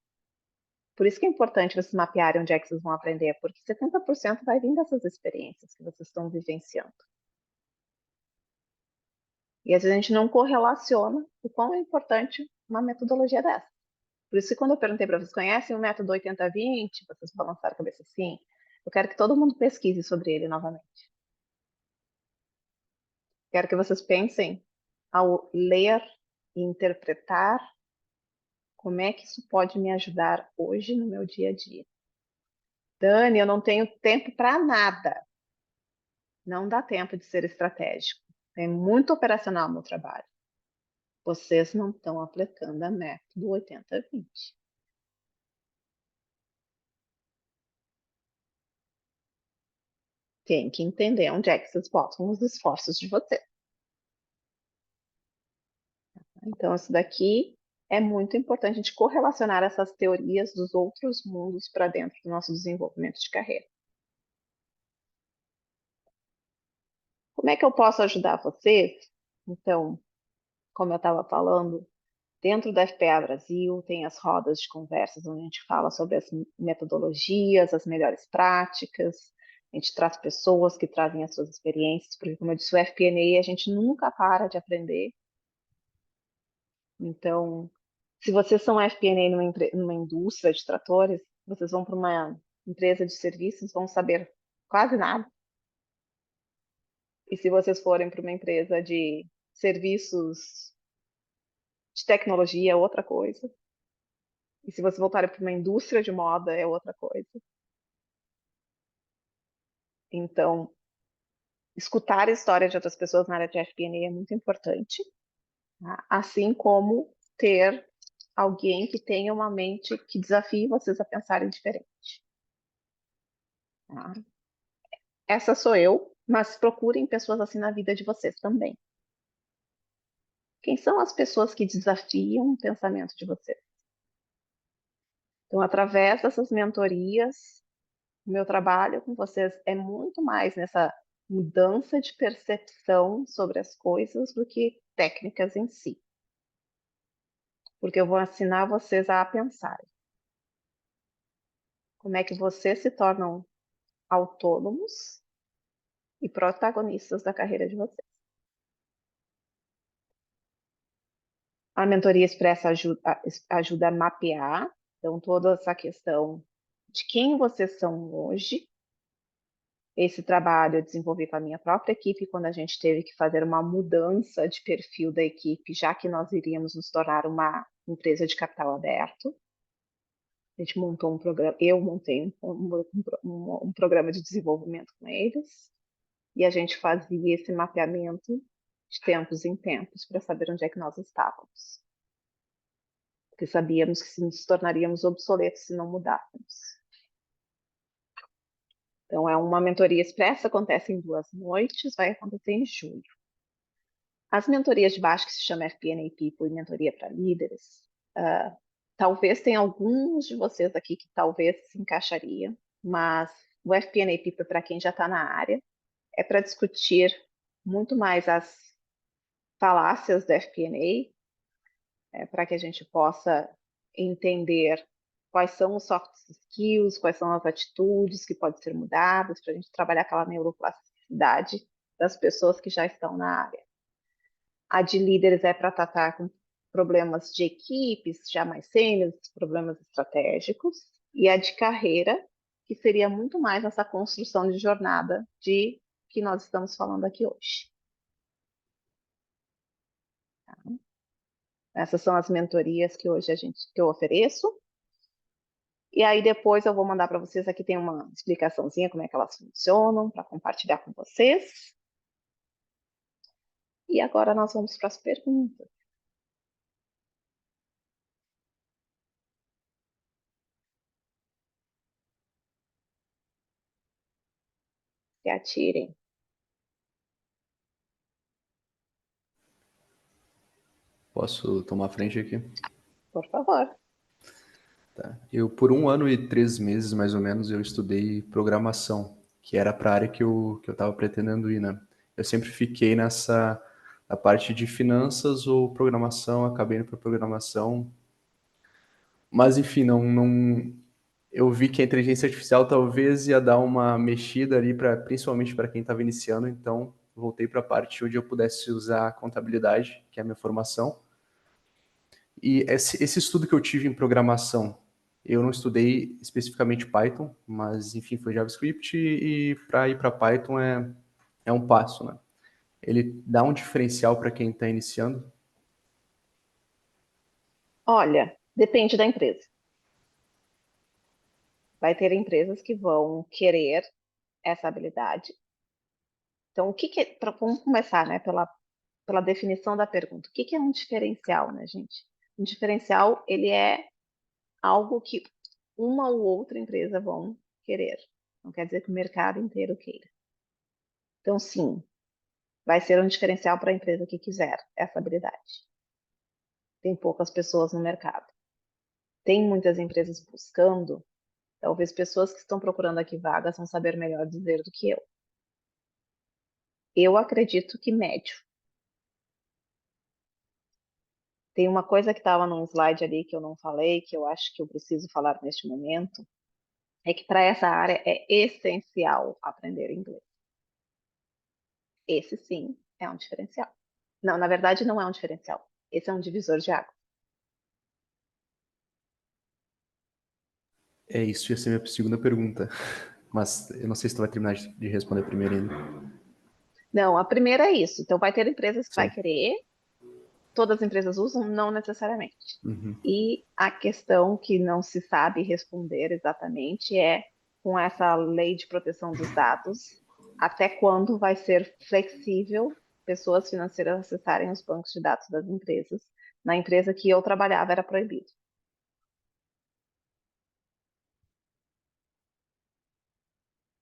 Por isso que é importante vocês mapearem onde é que vocês vão aprender, porque 70% vai vir dessas experiências que vocês estão vivenciando. E às vezes a gente não correlaciona o quão é importante uma metodologia dessa. Por isso que quando eu perguntei para vocês, conhecem o método 80-20? Vocês balançaram a cabeça sim. Eu quero que todo mundo pesquise sobre ele novamente. Quero que vocês pensem ao ler e interpretar como é que isso pode me ajudar hoje no meu dia a dia. Dani, eu não tenho tempo para nada. Não dá tempo de ser estratégico. É muito operacional o meu trabalho. Vocês não estão aplicando a método 80-20. Tem que entender onde é que vocês botam os esforços de vocês. Então, isso daqui é muito importante a gente correlacionar essas teorias dos outros mundos para dentro do nosso desenvolvimento de carreira. Como é que eu posso ajudar vocês? Então, como eu estava falando, dentro da FPA Brasil tem as rodas de conversas onde a gente fala sobre as metodologias, as melhores práticas, a gente traz pessoas que trazem as suas experiências, porque como eu disse, o FP&A a gente nunca para de aprender. Então, Se vocês são FP&A numa indústria de tratores, vocês vão para uma empresa de serviços, vão saber quase nada. E se vocês forem para uma empresa de serviços de tecnologia, é outra coisa. E se vocês voltarem para uma indústria de moda, é outra coisa. Então, escutar a história de outras pessoas na área de FP&A é muito importante, tá? Assim como ter alguém que tenha uma mente que desafie vocês a pensarem diferente. Tá? Essa sou eu, mas procurem pessoas assim na vida de vocês também. Quem são as pessoas que desafiam o pensamento de vocês? Então, através dessas mentorias, o meu trabalho com vocês é muito mais nessa mudança de percepção sobre as coisas do que técnicas em si. Porque eu vou ensinar vocês a pensarem. Como é que vocês se tornam autônomos e protagonistas da carreira de vocês. A mentoria expressa ajuda a mapear, então, toda essa questão de quem vocês são hoje. Esse trabalho eu desenvolvi com a minha própria equipe, quando a gente teve que fazer uma mudança de perfil da equipe, já que nós iríamos nos tornar uma empresa de capital aberto. A gente montou um programa, eu montei um programa de desenvolvimento com eles, e a gente fazia esse mapeamento de tempos em tempos para saber onde é que nós estávamos. Porque sabíamos que nos tornaríamos obsoletos se não mudássemos. Então, é uma mentoria expressa, acontece em 2 noites, vai acontecer em julho. As mentorias de baixo, que se chama FP&A People e mentoria para líderes, talvez tenha alguns de vocês aqui que talvez se encaixariam, mas o FP&A People, para quem já está na área, é para discutir muito mais as falácias do FP&A, para que a gente possa entender quais são os soft skills, quais são as atitudes que podem ser mudadas, para a gente trabalhar aquela neuroplasticidade das pessoas que já estão na área. A de líderes é para tratar com problemas de equipes, já mais sêniores, problemas estratégicos. E a de carreira, que seria muito mais essa construção de jornada de que nós estamos falando aqui hoje. Tá? Essas são as mentorias que hoje que eu ofereço. E aí depois eu vou mandar para vocês, aqui tem uma explicaçãozinha como é que elas funcionam, para compartilhar com vocês. E agora nós vamos para as perguntas. Se atirem. Posso tomar a frente aqui? Por favor. Tá. Eu, por 1 ano e 3 meses, mais ou menos, eu estudei programação, que era para a área que eu estava pretendendo ir, né? Eu sempre fiquei na parte de finanças ou programação, acabei indo para programação. Mas, enfim, eu vi que a inteligência artificial talvez ia dar uma mexida ali, principalmente para quem estava iniciando, então voltei para a parte onde eu pudesse usar a contabilidade, que é a minha formação. E esse estudo que eu tive em programação, eu não estudei especificamente Python, mas enfim, foi JavaScript e para ir para Python é um passo, né? Ele dá um diferencial para quem está iniciando? Olha, depende da empresa. Vai ter empresas que vão querer essa habilidade. Então, vamos começar, né, pela definição da pergunta. O que é um diferencial, né, gente? Um diferencial, ele é algo que uma ou outra empresa vão querer. Não quer dizer que o mercado inteiro queira. Então, sim, vai ser um diferencial para a empresa que quiser essa habilidade. Tem poucas pessoas no mercado. Tem muitas empresas buscando. Talvez pessoas que estão procurando aqui vagas vão saber melhor dizer do que eu. Eu acredito que médio. Tem uma coisa que estava num slide ali que eu não falei, que eu acho que eu preciso falar neste momento, é que para essa área é essencial aprender inglês. Esse sim é um diferencial. Não, na verdade não é um diferencial. Esse é um divisor de água. É isso, ia ser minha segunda pergunta. Mas eu não sei se tu vai terminar de responder primeiro ainda. Não, a primeira é isso. Então, vai ter empresas que vai Sim. querer, todas as empresas usam, não necessariamente. Uhum. E a questão que não se sabe responder exatamente é, com essa lei de proteção dos dados, até quando vai ser flexível pessoas financeiras acessarem os bancos de dados das empresas. Na empresa que eu trabalhava era proibido.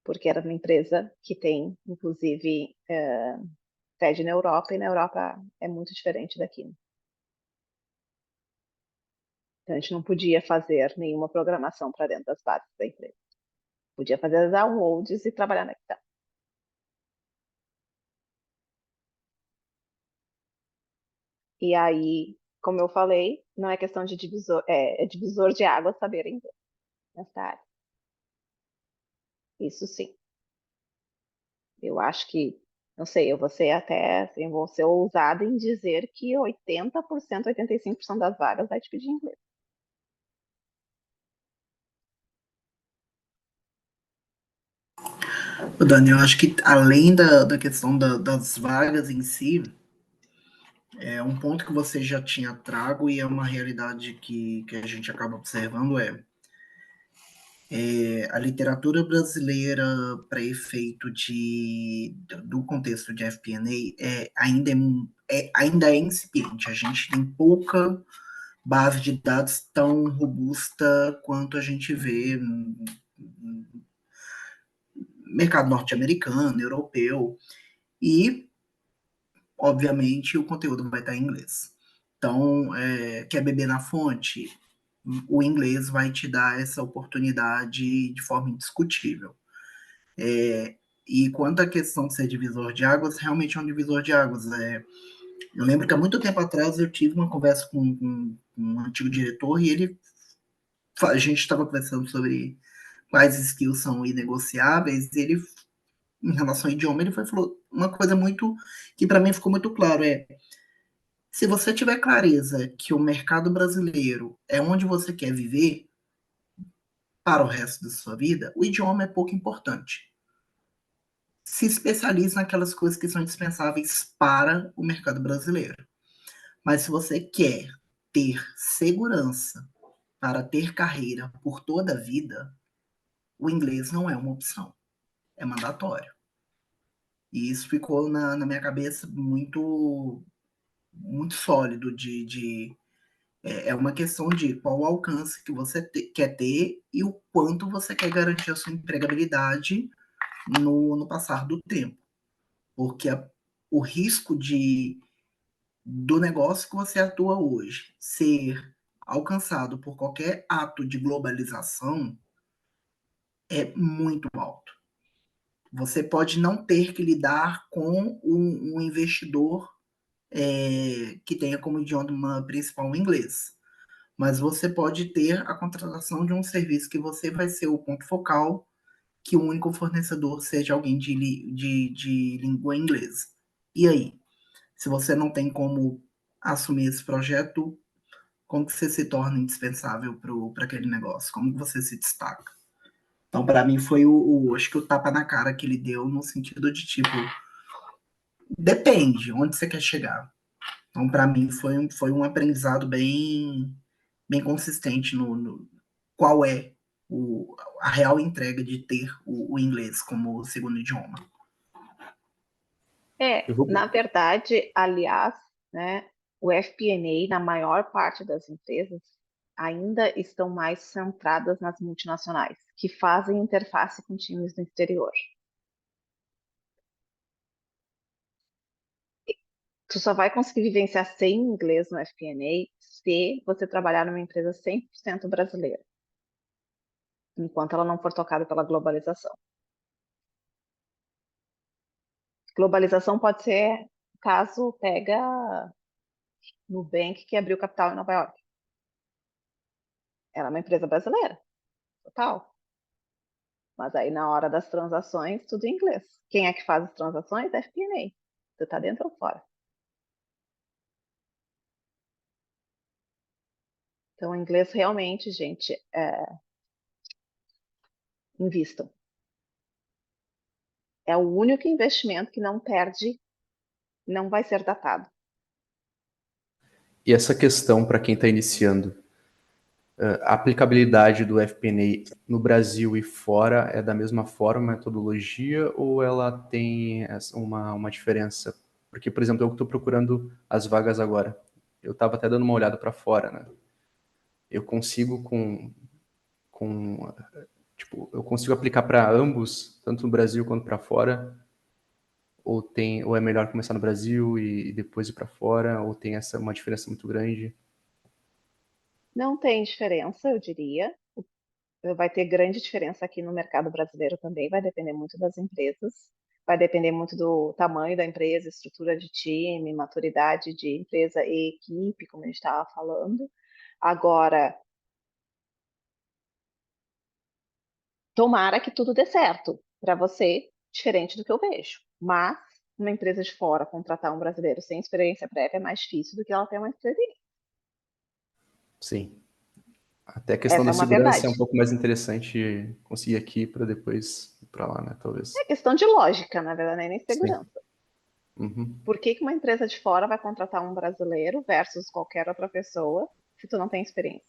Porque era uma empresa que tem, inclusive, sede na Europa, e na Europa é muito diferente daqui, né? Então, a gente não podia fazer nenhuma programação para dentro das bases da empresa. Podia fazer as downloads e trabalhar na Excel. E aí, como eu falei, não é questão de divisor, é divisor de águas saber inglês nessa área. Isso sim. Eu acho que, não sei, eu vou ser até, assim, vou ser ousada em dizer que 80%, 85% das vagas vai te pedir inglês. Dani, eu acho que além da questão das vagas em si, é um ponto que você já tinha trago e é uma realidade que a gente acaba observando a literatura brasileira para efeito do contexto de FP&A ainda é incipiente. A gente tem pouca base de dados tão robusta quanto a gente vê no mercado norte-americano, europeu, e, obviamente, o conteúdo vai estar em inglês. Então, quer beber na fonte? O inglês vai te dar essa oportunidade de forma indiscutível. E quanto à questão de ser divisor de águas, realmente é um divisor de águas. Eu lembro que há muito tempo atrás eu tive uma conversa com um antigo diretor e a gente estava conversando sobre quais skills são inegociáveis, e ele, em relação ao idioma, ele falou uma coisa muito que para mim ficou muito claro, se você tiver clareza que o mercado brasileiro é onde você quer viver para o resto da sua vida, o idioma é pouco importante. Se especialize naquelas coisas que são indispensáveis para o mercado brasileiro. Mas se você quer ter segurança para ter carreira por toda a vida, o inglês não é uma opção, é mandatório. E isso ficou na minha cabeça muito, muito sólido é uma questão de qual o alcance que você quer ter e o quanto você quer garantir a sua empregabilidade no passar do tempo. Porque o risco do negócio que você atua hoje ser alcançado por qualquer ato de globalização é muito alto. Você pode não ter que lidar com um investidor que tenha como idioma principal o inglês, mas você pode ter a contratação de um serviço que você vai ser o ponto focal, que o único fornecedor seja alguém de língua inglesa. E aí? Se você não tem como assumir esse projeto, como que você se torna indispensável para aquele negócio? Como que você se destaca? Então, para mim, foi acho que o tapa na cara que ele deu no sentido de, tipo, depende onde você quer chegar. Então, para mim, foi um aprendizado bem consistente no qual é a real entrega de ter o inglês como segundo idioma. Na verdade, aliás, né, o FP&A, na maior parte das empresas, ainda estão mais centradas nas multinacionais, que fazem interface com times do exterior. Tu só vai conseguir vivenciar sem inglês no FP&A se você trabalhar numa empresa 100% brasileira, enquanto ela não for tocada pela globalização. Globalização pode ser, caso pega Nubank, que abriu capital em Nova York. Ela é uma empresa brasileira, total. Mas aí na hora das transações, tudo em inglês. Quem é que faz as transações? FP&A. Você está dentro ou fora? Então, o inglês realmente, gente, Invistam. É o único investimento que não perde, não vai ser datado. E essa questão para quem está iniciando, a aplicabilidade do FP&A no Brasil e fora é da mesma forma, a metodologia, ou ela tem uma diferença? Porque, por exemplo, eu estou procurando as vagas agora. Eu estava até dando uma olhada para fora, né? Eu consigo com tipo, eu consigo aplicar para ambos, tanto no Brasil quanto para fora, ou é melhor começar no Brasil e depois ir para fora, ou tem uma diferença muito grande? Não tem diferença, eu diria. Vai ter grande diferença aqui no mercado brasileiro também, vai depender muito das empresas, vai depender muito do tamanho da empresa, estrutura de time, maturidade de empresa e equipe, como a gente estava falando. Agora, tomara que tudo dê certo para você, diferente do que eu vejo. Mas uma empresa de fora contratar um brasileiro sem experiência prévia é mais difícil do que ela ter uma experiência. Sim. Até a questão Essa da é uma segurança é verdade. um pouco mais interessante conseguir aqui para depois ir para lá, né? É Talvez. questão de lógica, na verdade, nem Sim. segurança. Uhum. Por que que uma empresa de fora vai contratar um brasileiro versus qualquer outra pessoa se tu não tem experiência?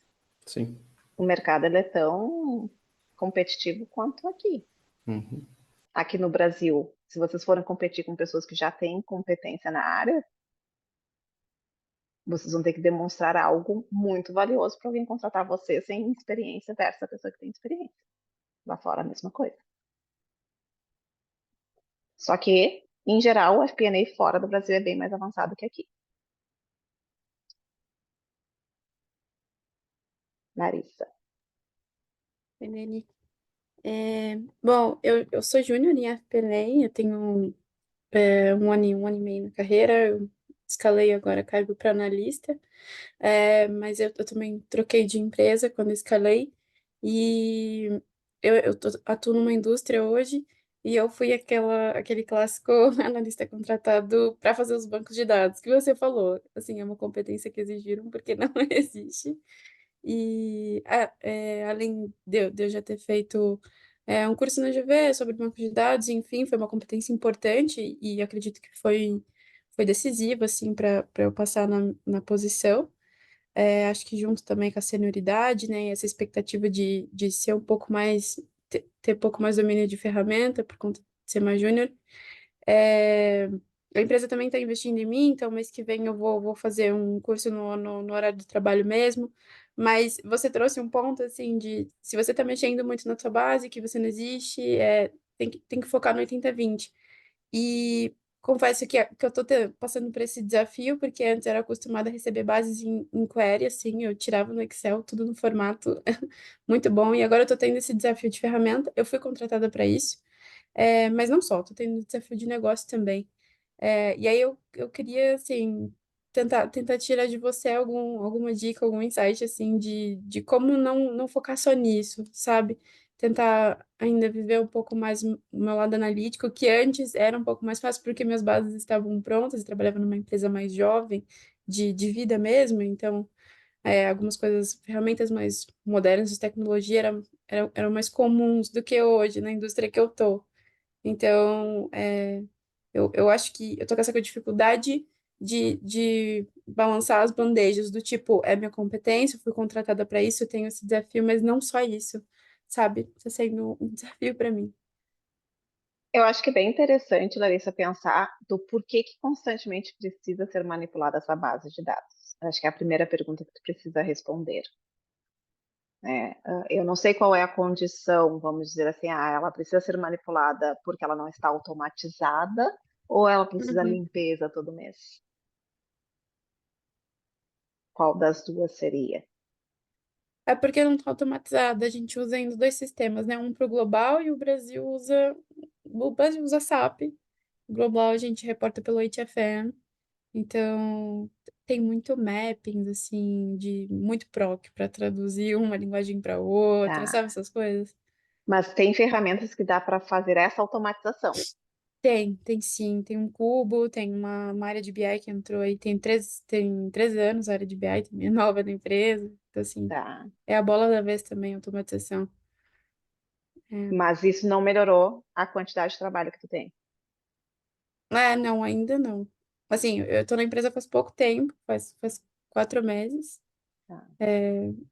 Sim. O mercado ele é tão competitivo quanto aqui. Uhum. Aqui no Brasil, se vocês forem competir com pessoas que já têm competência na área, vocês vão ter que demonstrar algo muito valioso para alguém contratar você sem experiência versus a pessoa que tem experiência. Lá fora a mesma coisa. Só que, em geral, o FP&A fora do Brasil é bem mais avançado que aqui. Larissa. Helene. Bom, eu sou júnior em FP&A, eu tenho um ano e meio na carreira, eu escalei agora cargo para analista, mas eu também troquei de empresa quando escalei, e atuo numa indústria hoje, e eu fui aquele clássico analista contratado para fazer os bancos de dados, que você falou, assim, é uma competência que exigiram porque não existe. E além de eu já ter feito um curso na GV sobre banco de dados, enfim, foi uma competência importante e acredito que foi decisiva, assim, para eu passar na posição. Acho que junto também com a senioridade, né, e essa expectativa de ser um pouco mais, ter um pouco mais domínio de ferramenta, por conta de ser mais júnior. É, a empresa também está investindo em mim, então mês que vem eu vou fazer um curso no horário do trabalho mesmo. Mas você trouxe um ponto assim de se você está mexendo muito na sua base, que você não existe, tem que focar no 80/20. E confesso que eu estou passando por esse desafio, porque antes eu era acostumada a receber bases em query, assim, eu tirava no Excel, tudo no formato muito bom, e agora eu estou tendo esse desafio de ferramenta. Eu fui contratada para isso. Mas não só, tô tendo desafio de negócio também. E aí eu queria, assim, tentar tirar de você alguma dica, algum insight, assim, de como não focar só nisso, sabe? Tentar ainda viver um pouco mais o meu lado analítico, que antes era um pouco mais fácil, porque minhas bases estavam prontas, eu trabalhava numa empresa mais jovem, de vida mesmo, então, algumas coisas, ferramentas mais modernas de tecnologia eram mais comuns do que hoje na indústria que eu tô. Então, eu acho que eu tô com essa dificuldade de balançar as bandejas, do tipo, é minha competência, eu fui contratada para isso, eu tenho esse desafio, mas não só isso, sabe? Tá sendo um desafio para mim. Eu acho que é bem interessante, Larissa, pensar do porquê que constantemente precisa ser manipulada essa base de dados. Acho que é a primeira pergunta que tu precisa responder. Eu não sei qual é a condição, vamos dizer assim, ela precisa ser manipulada porque ela não está automatizada ou ela precisa Uhum. limpeza todo mês? Qual das duas seria? É porque não está automatizado, a gente usa ainda dois sistemas, né? Um para o global e o Brasil usa SAP. O global a gente reporta pelo HFM. Então, tem muito mapping, assim, de muito proc para traduzir uma linguagem para outra, Tá. sabe essas coisas? Mas tem ferramentas que dá para fazer essa automatização. Tem sim. Tem um Cubo, tem uma área de BI que entrou aí, tem 3 anos a área de BI, também é nova da empresa. Então, assim, Tá. é a bola da vez também, a automatização. Mas isso não melhorou a quantidade de trabalho que tu tem. Não, ainda não. Assim, eu tô na empresa faz pouco tempo, faz 4 meses, Tá?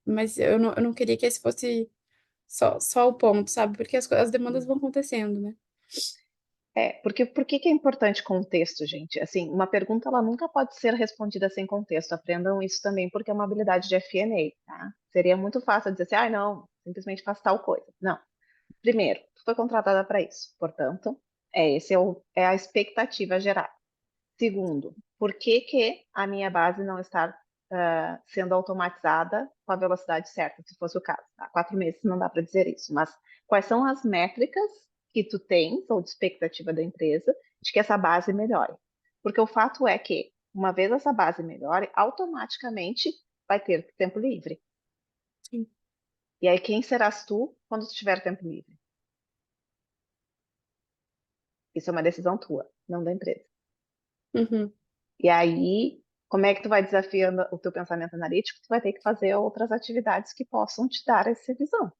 mas eu não queria que esse fosse só o ponto, sabe? Porque as demandas vão acontecendo, né? Porque por que que é importante contexto, gente? Assim, uma pergunta ela nunca pode ser respondida sem contexto. Aprendam isso também, porque é uma habilidade de F&A, tá? Seria muito fácil dizer assim, não, simplesmente faz tal coisa. Não. Primeiro, tu foi contratada para isso. Portanto, é a expectativa gerada. Segundo, por que que a minha base não está sendo automatizada com a velocidade certa, se fosse o caso? Tá? 4 meses não dá para dizer isso, mas quais são as métricas que tu tens, ou de expectativa da empresa, de que essa base melhore? Porque o fato é que, uma vez essa base melhore, automaticamente vai ter tempo livre. Sim. E aí, quem serás tu quando tu tiver tempo livre? Isso é uma decisão tua, não da empresa. Uhum. E aí, como é que tu vai desafiando o teu pensamento analítico? Tu vai ter que fazer outras atividades que possam te dar essa visão.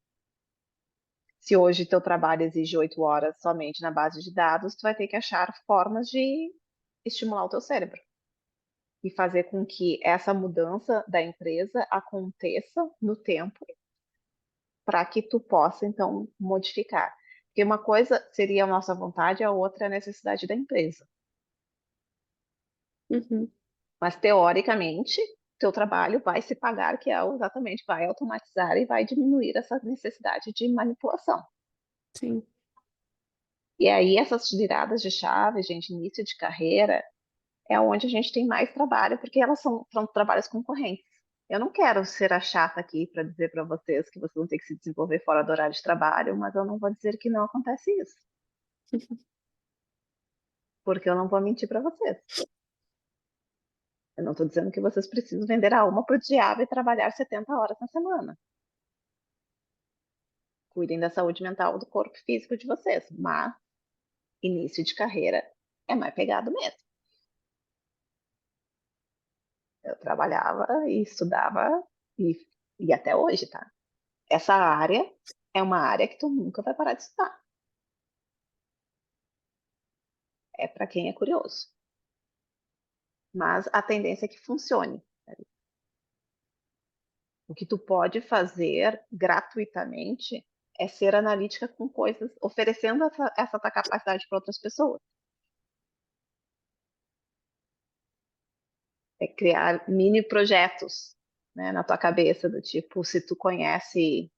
Se hoje teu trabalho exige 8 horas somente na base de dados, tu vai ter que achar formas de estimular o teu cérebro e fazer com que essa mudança da empresa aconteça no tempo para que tu possa, então, modificar. Porque uma coisa seria a nossa vontade, a outra é a necessidade da empresa. Uhum. Mas, teoricamente, teu trabalho vai se pagar, que é exatamente, vai automatizar e vai diminuir essa necessidade de manipulação. Sim. E aí, essas viradas de chave, gente, início de carreira, é onde a gente tem mais trabalho, porque elas são trabalhos concorrentes. Eu não quero ser a chata aqui para dizer para vocês que vocês vão ter que se desenvolver fora do horário de trabalho, mas eu não vou dizer que não acontece isso. Porque eu não vou mentir para vocês. Eu não estou dizendo que vocês precisam vender a alma para o diabo e trabalhar 70 horas na semana. Cuidem da saúde mental do corpo físico de vocês, mas início de carreira é mais pegado mesmo. Eu trabalhava e estudava e, e até hoje, tá? Essa área é uma área que tu nunca vai parar de estudar. É para quem é curioso. Mas a tendência é que funcione. O que tu pode fazer gratuitamente é ser analítica com coisas, oferecendo essa tua capacidade para outras pessoas. É criar mini projetos, né, na tua cabeça, do tipo, se tu conhece,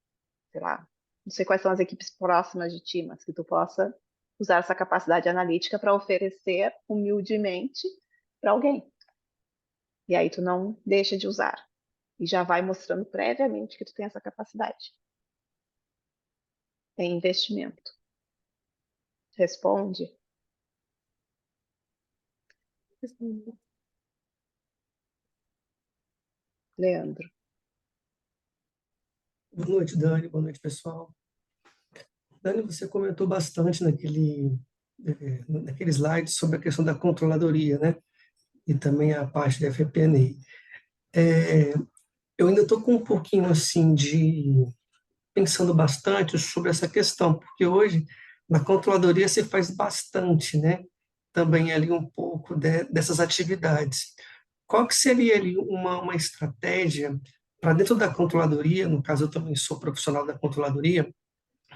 sei lá, não sei quais são as equipes próximas de ti, mas que tu possa usar essa capacidade analítica para oferecer humildemente para alguém. E aí tu não deixa de usar. E já vai mostrando previamente que tu tem essa capacidade. É investimento. Responde, Leandro. Boa noite, Dani. Boa noite, pessoal. Dani, você comentou bastante naquele slide sobre a questão da controladoria, né? E também a parte da FP&A. Eu ainda estou com um pouquinho assim pensando bastante sobre essa questão, porque hoje na controladoria se faz bastante, né? Também ali um pouco dessas atividades. Qual que seria ali uma estratégia para dentro da controladoria? No caso, eu também sou profissional da controladoria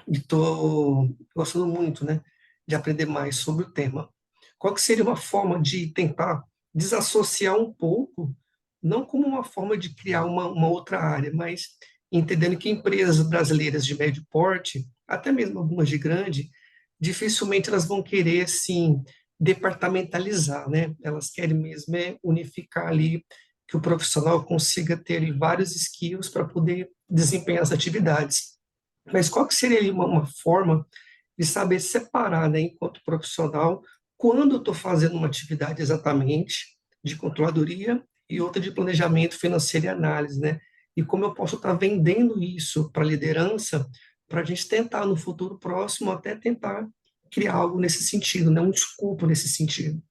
e estou gostando muito, né, de aprender mais sobre o tema. Qual que seria uma forma de tentar desassociar um pouco, não como uma forma de criar uma outra área, mas entendendo que empresas brasileiras de médio porte, até mesmo algumas de grande, dificilmente elas vão querer, assim, departamentalizar, né? Elas querem mesmo unificar ali, que o profissional consiga ter ali vários skills para poder desempenhar as atividades. Mas qual que seria ali uma forma de saber separar, né, enquanto profissional, quando eu estou fazendo uma atividade exatamente de controladoria e outra de planejamento financeiro e análise, né? E como eu posso estar vendendo isso para a liderança, para a gente tentar, no futuro próximo, até tentar criar algo nesse sentido, né? Um escopo nesse sentido.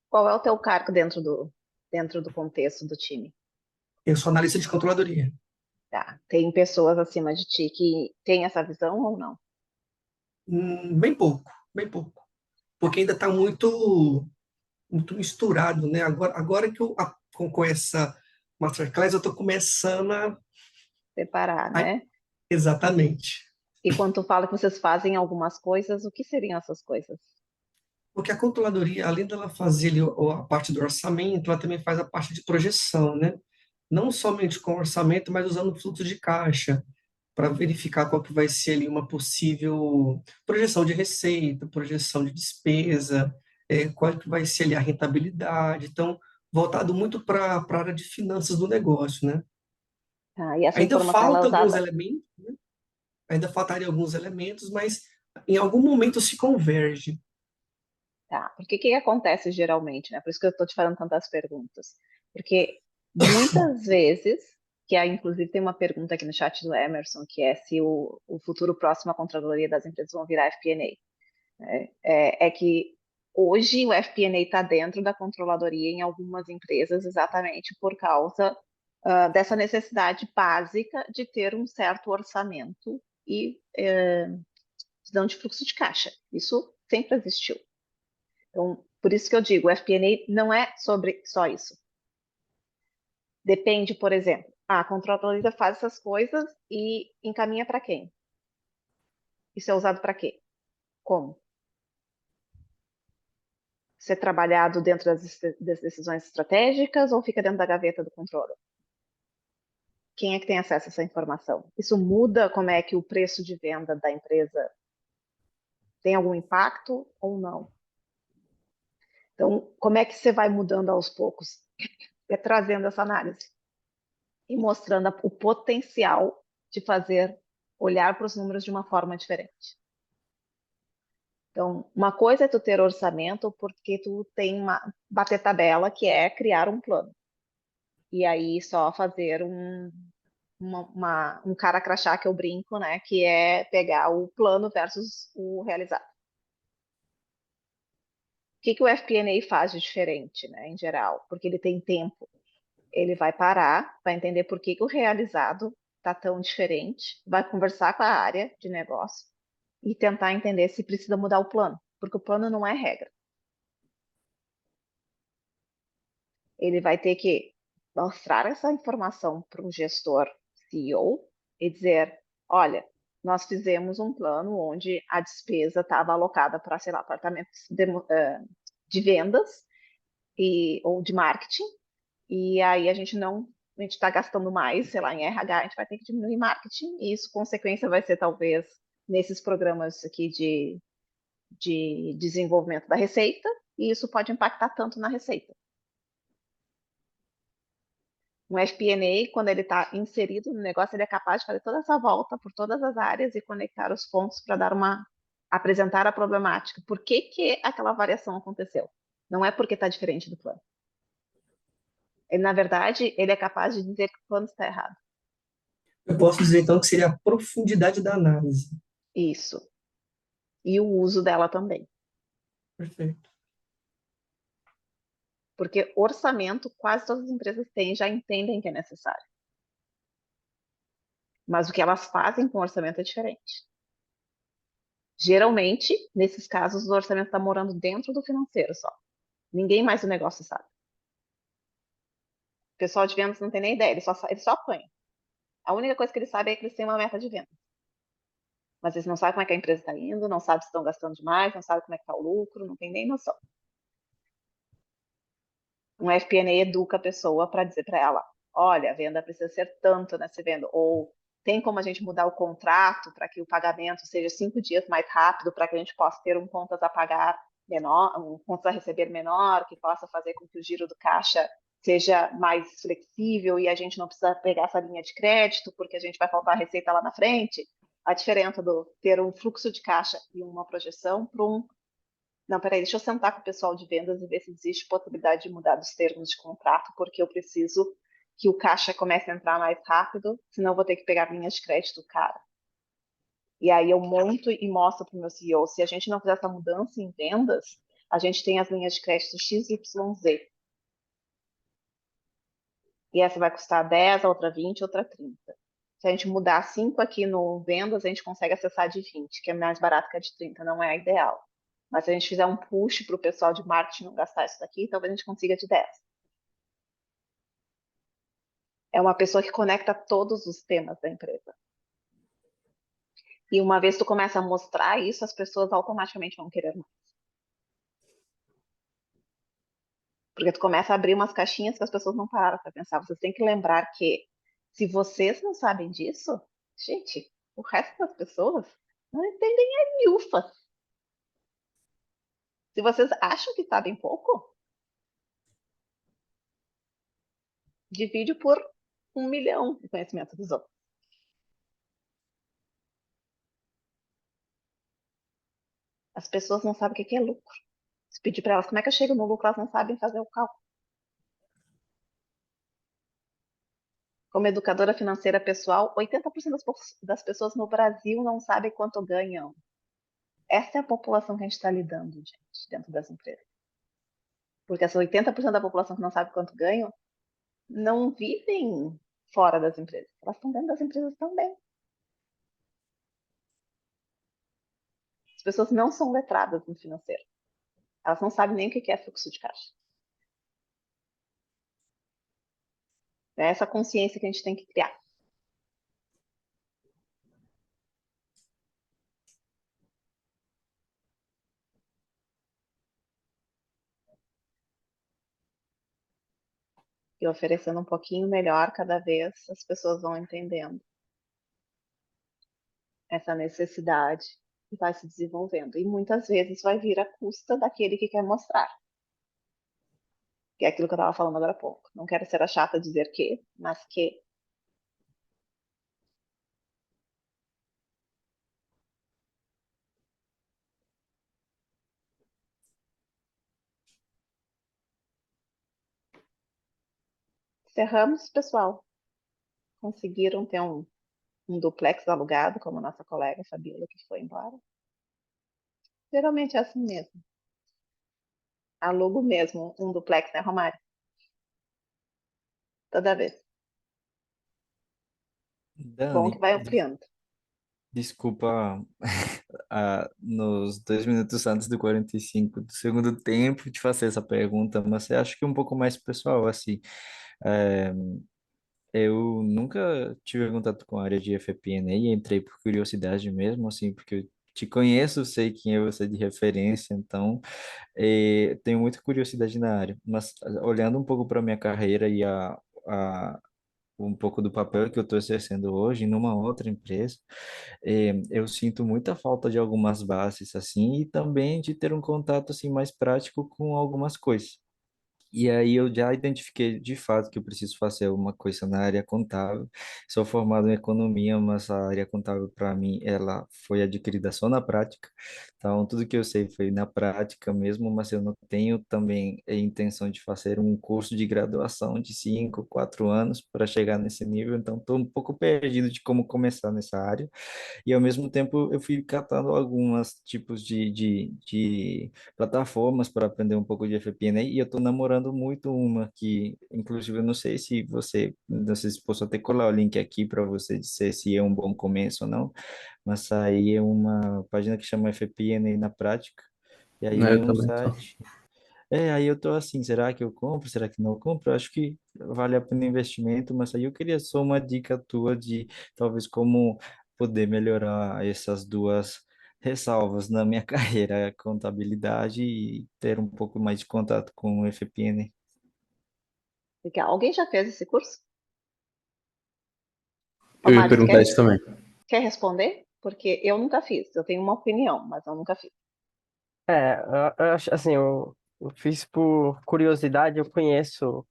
Qual é o teu cargo dentro do contexto do time? Eu sou analista de controladoria. Tá. Tem pessoas acima de ti que têm essa visão ou não? Bem pouco, bem pouco. Porque ainda está muito misturado, né? Agora que com essa Masterclass eu estou começando Separar, a... né? Exatamente. E quando tu fala que vocês fazem algumas coisas, o que seriam essas coisas? Porque a controladoria, além dela fazer ali a parte do orçamento, ela também faz a parte de projeção, né? Não somente com orçamento, mas usando o fluxo de caixa para verificar qual que vai ser ali uma possível projeção de receita, projeção de despesa, qual que vai ser ali a rentabilidade. Então, voltado muito para a área de finanças do negócio, né? Ah, e essa Ainda informação ela é falta alguns usada. elementos, ainda faltaria alguns elementos, mas em algum momento se converge. Tá. Porque o que acontece geralmente, né? Por isso que eu estou te fazendo tantas perguntas. Porque muitas vezes, inclusive tem uma pergunta aqui no chat do Emerson, que é se o futuro próximo a controladoria das empresas vão virar FP&A, né? É que hoje o FP&A está dentro da controladoria em algumas empresas exatamente por causa dessa necessidade básica de ter um certo orçamento e visão de fluxo de caixa. Isso sempre existiu. Então, por isso que eu digo, o FP&A não é sobre só isso. Depende, por exemplo, a controladoria faz essas coisas e encaminha para quem? Isso é usado para quê? Como? Ser trabalhado dentro das decisões estratégicas ou fica dentro da gaveta do controle? Quem é que tem acesso a essa informação? Isso muda como é que o preço de venda da empresa tem algum impacto ou não? Então, como é que você vai mudando aos poucos? É trazendo essa análise e mostrando o potencial de fazer olhar para os números de uma forma diferente. Então, uma coisa é tu ter orçamento porque tu tem bater tabela, que é criar um plano. E aí só fazer um cara crachá que eu brinco, né? Que é pegar o plano versus o realizado. O que o FP&A faz de diferente, né, em geral? Porque ele tem tempo. Ele vai parar, vai entender por que o realizado está tão diferente, vai conversar com a área de negócio e tentar entender se precisa mudar o plano, porque o plano não é regra. Ele vai ter que mostrar essa informação para um gestor CEO e dizer, olha, nós fizemos um plano onde a despesa estava alocada para, sei lá, departamentos de vendas ou de marketing, e aí a gente está gastando mais, sei lá, em RH, a gente vai ter que diminuir marketing, e isso, consequência, vai ser talvez nesses programas aqui de desenvolvimento da receita, e isso pode impactar tanto na receita. Um FP&A, quando ele está inserido no negócio, ele é capaz de fazer toda essa volta por todas as áreas e conectar os pontos para apresentar a problemática. Por que aquela variação aconteceu? Não é porque está diferente do plano. Ele, na verdade, ele é capaz de dizer que o plano está errado. Eu posso dizer, então, que seria a profundidade da análise. Isso. E o uso dela também. Perfeito. Porque orçamento, quase todas as empresas têm, já entendem que é necessário. Mas o que elas fazem com o orçamento é diferente. Geralmente, nesses casos, o orçamento está morando dentro do financeiro só. Ninguém mais do negócio sabe. O pessoal de vendas não tem nem ideia, eles só apanham. A única coisa que eles sabem é que eles têm uma meta de venda. Mas eles não sabem como é que a empresa está indo, não sabem se estão gastando demais, não sabem como é que está o lucro, não tem nem noção. Um FP&A educa a pessoa para dizer para ela, olha, a venda precisa ser tanto nessa venda, ou tem como a gente mudar o contrato para que o pagamento seja 5 dias mais rápido, para que a gente possa ter um contas a pagar menor, um contas a receber menor, que possa fazer com que o giro do caixa seja mais flexível e a gente não precisa pegar essa linha de crédito, porque a gente vai faltar receita lá na frente. A diferença do ter um fluxo de caixa e uma projeção para não, peraí, deixa eu sentar com o pessoal de vendas e ver se existe possibilidade de mudar os termos de contrato, porque eu preciso que o caixa comece a entrar mais rápido, senão eu vou ter que pegar linhas de crédito cara. E aí eu monto e mostro para o meu CEO, se a gente não fizer essa mudança em vendas, a gente tem as linhas de crédito XYZ. E essa vai custar 10, a outra 20, a outra 30. Se a gente mudar 5 aqui no vendas, a gente consegue acessar de 20, que é mais barato que a de 30, não é a ideal. Mas se a gente fizer um push para o pessoal de marketing não gastar isso daqui, talvez a gente consiga de 10. É uma pessoa que conecta todos os temas da empresa. E uma vez tu começa a mostrar isso, as pessoas automaticamente vão querer mais. Porque tu começa a abrir umas caixinhas que as pessoas não pararam para pensar. Vocês têm que lembrar que se vocês não sabem disso, gente, o resto das pessoas não entendem a milfas. Se vocês acham que sabem pouco, divide por 1 milhão o conhecimento dos outros. As pessoas não sabem o que é lucro. Se pedir para elas como é que eu chego no lucro, elas não sabem fazer o cálculo. Como educadora financeira pessoal, 80% das pessoas no Brasil não sabem quanto ganham. Essa é a população que a gente está lidando, gente, dentro das empresas. Porque essa 80% da população que não sabe quanto ganham não vivem fora das empresas. Elas estão dentro das empresas também. As pessoas não são letradas no financeiro. Elas não sabem nem o que é fluxo de caixa. É essa consciência que a gente tem que criar. E oferecendo um pouquinho melhor cada vez, as pessoas vão entendendo essa necessidade e vai se desenvolvendo. E muitas vezes vai vir à custa daquele que quer mostrar. Que é aquilo que eu estava falando agora há pouco. Não quero ser a chata dizer que, mas que. Cerramos, pessoal. Conseguiram ter um duplex alugado, como a nossa colega Fabiola, que foi embora. Geralmente é assim mesmo. Alugo mesmo um duplex, né, Romário? Toda vez. Bom que Dani, vai ampliando. desculpa, nos 2 minutos antes do 45 do segundo tempo te fazer essa pergunta, mas eu acho que um pouco mais pessoal, assim. É, eu nunca tive contato com a área de FP&A e entrei por curiosidade mesmo, assim, porque eu te conheço, sei quem é você de referência, então tenho muita curiosidade na área. Mas olhando um pouco para minha carreira e um pouco do papel que eu estou exercendo hoje numa outra empresa, eu sinto muita falta de algumas bases assim e também de ter um contato assim mais prático com algumas coisas. E aí eu já identifiquei de fato que eu preciso fazer alguma coisa na área contábil. Sou formado em economia, mas a área contábil para mim ela foi adquirida só na prática. Então tudo que eu sei foi na prática mesmo, mas eu não tenho também a intenção de fazer um curso de graduação de 5, 4 anos para chegar nesse nível. Então estou um pouco perdido de como começar nessa área. E ao mesmo tempo eu fui catando alguns tipos de plataformas para aprender um pouco de FP&A e eu estou namorando muito uma que, inclusive, eu não sei se você, não sei se posso até colar o link aqui para você dizer se é um bom começo ou não, mas aí é uma página que chama FP&A na prática, e aí Eu é um também tô. site. Aí eu tô assim, será que eu compro? Será que não compro? Eu acho que vale a pena o investimento, mas aí eu queria só uma dica tua de talvez como poder melhorar essas duas ressalvas na minha carreira, a contabilidade e ter um pouco mais de contato com o FPN. Legal. Alguém já fez esse curso? Ô, Eu ia Mário, tu perguntar isso também. quer responder? Porque eu nunca fiz. Eu tenho uma opinião, mas eu nunca fiz. Eu acho assim, eu fiz por curiosidade, eu conheço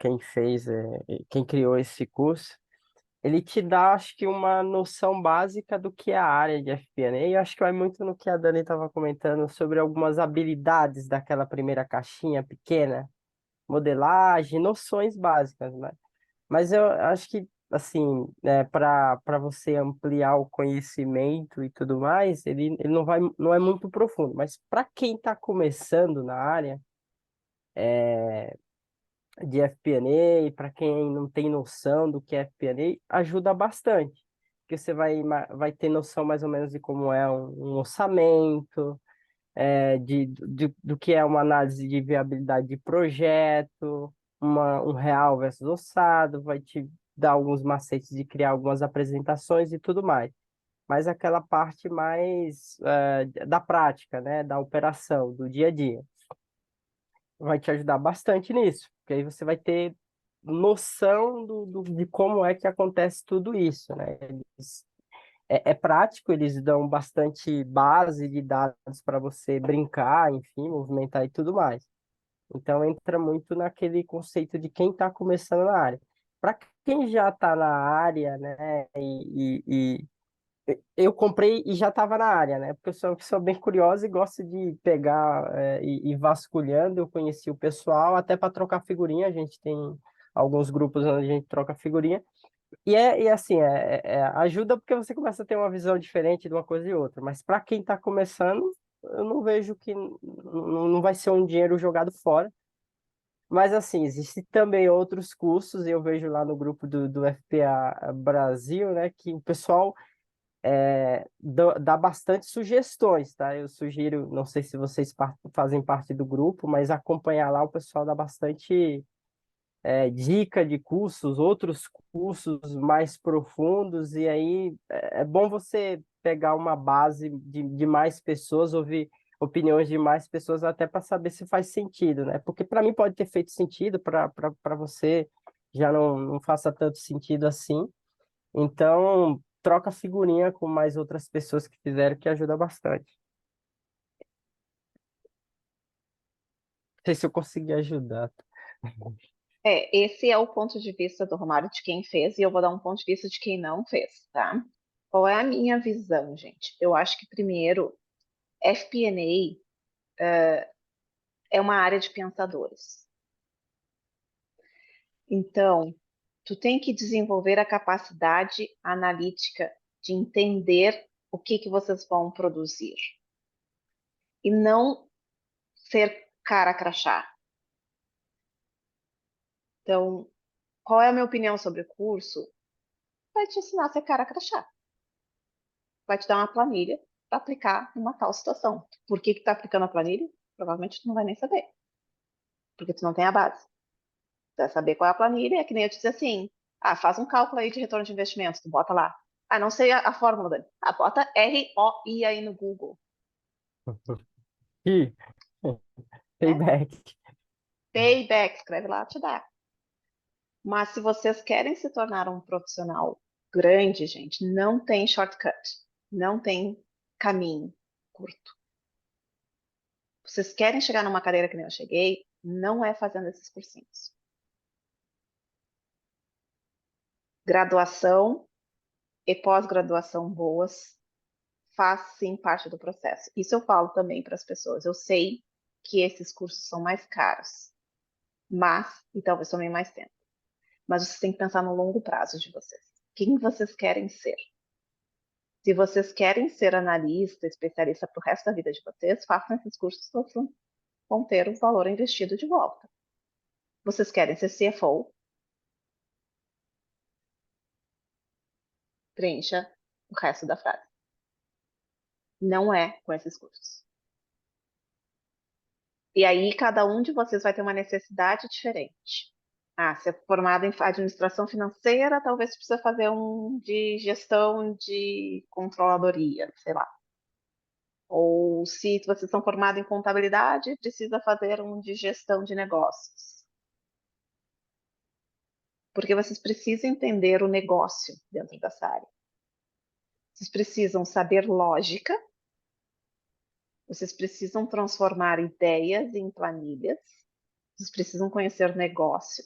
quem fez, quem criou esse curso. Ele te dá, acho que, uma noção básica do que é a área de FP&A, e eu acho que vai muito no que a Dani estava comentando sobre algumas habilidades daquela primeira caixinha pequena, modelagem, noções básicas, né? Mas eu acho que, assim, para você ampliar o conhecimento e tudo mais, ele não é muito profundo. Mas para quem está começando na área, de FP&A, para quem não tem noção do que é FP&A, ajuda bastante, porque você vai ter noção mais ou menos de como é um orçamento, do que é uma análise de viabilidade de projeto, um real versus orçado, vai te dar alguns macetes de criar algumas apresentações e tudo mais. Mas aquela parte mais da prática, né, da operação, do dia a dia vai te ajudar bastante nisso, porque aí você vai ter noção de como é que acontece tudo isso, né? É prático, eles dão bastante base de dados para você brincar, enfim, movimentar e tudo mais. Então entra muito naquele conceito de quem está começando na área. Para quem já está na área, né, eu comprei e já estava na área, né? Porque eu sou uma pessoa bem curiosa e gosto de pegar e ir vasculhando. Eu conheci o pessoal até para trocar figurinha. A gente tem alguns grupos onde a gente troca figurinha. E assim, ajuda porque você começa a ter uma visão diferente de uma coisa e outra. Mas para quem está começando, eu não vejo que não vai ser um dinheiro jogado fora. Mas assim, existem também outros cursos, eu vejo lá no grupo do FPA Brasil, né, que o pessoal dá bastante sugestões, tá? Eu sugiro, não sei se vocês fazem parte do grupo, mas acompanhar lá o pessoal dá bastante dica de cursos, outros cursos mais profundos, e aí é bom você pegar uma base de mais pessoas, ouvir opiniões de mais pessoas até para saber se faz sentido, né? Porque para mim pode ter feito sentido, para você já não faça tanto sentido assim. Então, troca figurinha com mais outras pessoas que fizeram, que ajuda bastante. Não sei se eu consegui ajudar. Esse é o ponto de vista do Romário de quem fez, e eu vou dar um ponto de vista de quem não fez, tá? Qual é a minha visão, gente? Eu acho que, primeiro, FP&A é uma área de pensadores. Então, tu tem que desenvolver a capacidade analítica de entender o que vocês vão produzir e não ser cara crachá. Então, qual é a minha opinião sobre o curso? Vai te ensinar a ser cara crachá. Vai te dar uma planilha para aplicar numa tal situação. Por que tu tá aplicando a planilha? Provavelmente tu não vai nem saber, porque tu não tem a base. Tu vai saber qual é a planilha, é que nem eu te dizer assim, faz um cálculo aí de retorno de investimento, tu bota lá. Não sei a fórmula, Dani. Bota ROI aí no Google, Ih, né? payback. Payback, escreve lá, te dá. Mas se vocês querem se tornar um profissional grande, gente, não tem shortcut, não tem caminho curto. Vocês querem chegar numa cadeira que nem eu cheguei, não é fazendo esses cursinhos. Graduação e pós-graduação boas faz sim parte do processo. Isso eu falo também para as pessoas. Eu sei que esses cursos são mais caros, e talvez tomem mais tempo. Mas vocês têm que pensar no longo prazo de vocês. Quem vocês querem ser? Se vocês querem ser analista, especialista para o resto da vida de vocês, façam esses cursos que vocês vão ter o valor investido de volta. Vocês querem ser CFO? Preencha o resto da frase. Não é com esses cursos. E aí, cada um de vocês vai ter uma necessidade diferente. Se é formado em administração financeira, talvez precisa fazer um de gestão de controladoria, sei lá. Ou se vocês são formados em contabilidade, precisa fazer um de gestão de negócios. Porque vocês precisam entender o negócio dentro dessa área. Vocês precisam saber lógica, vocês precisam transformar ideias em planilhas, vocês precisam conhecer negócio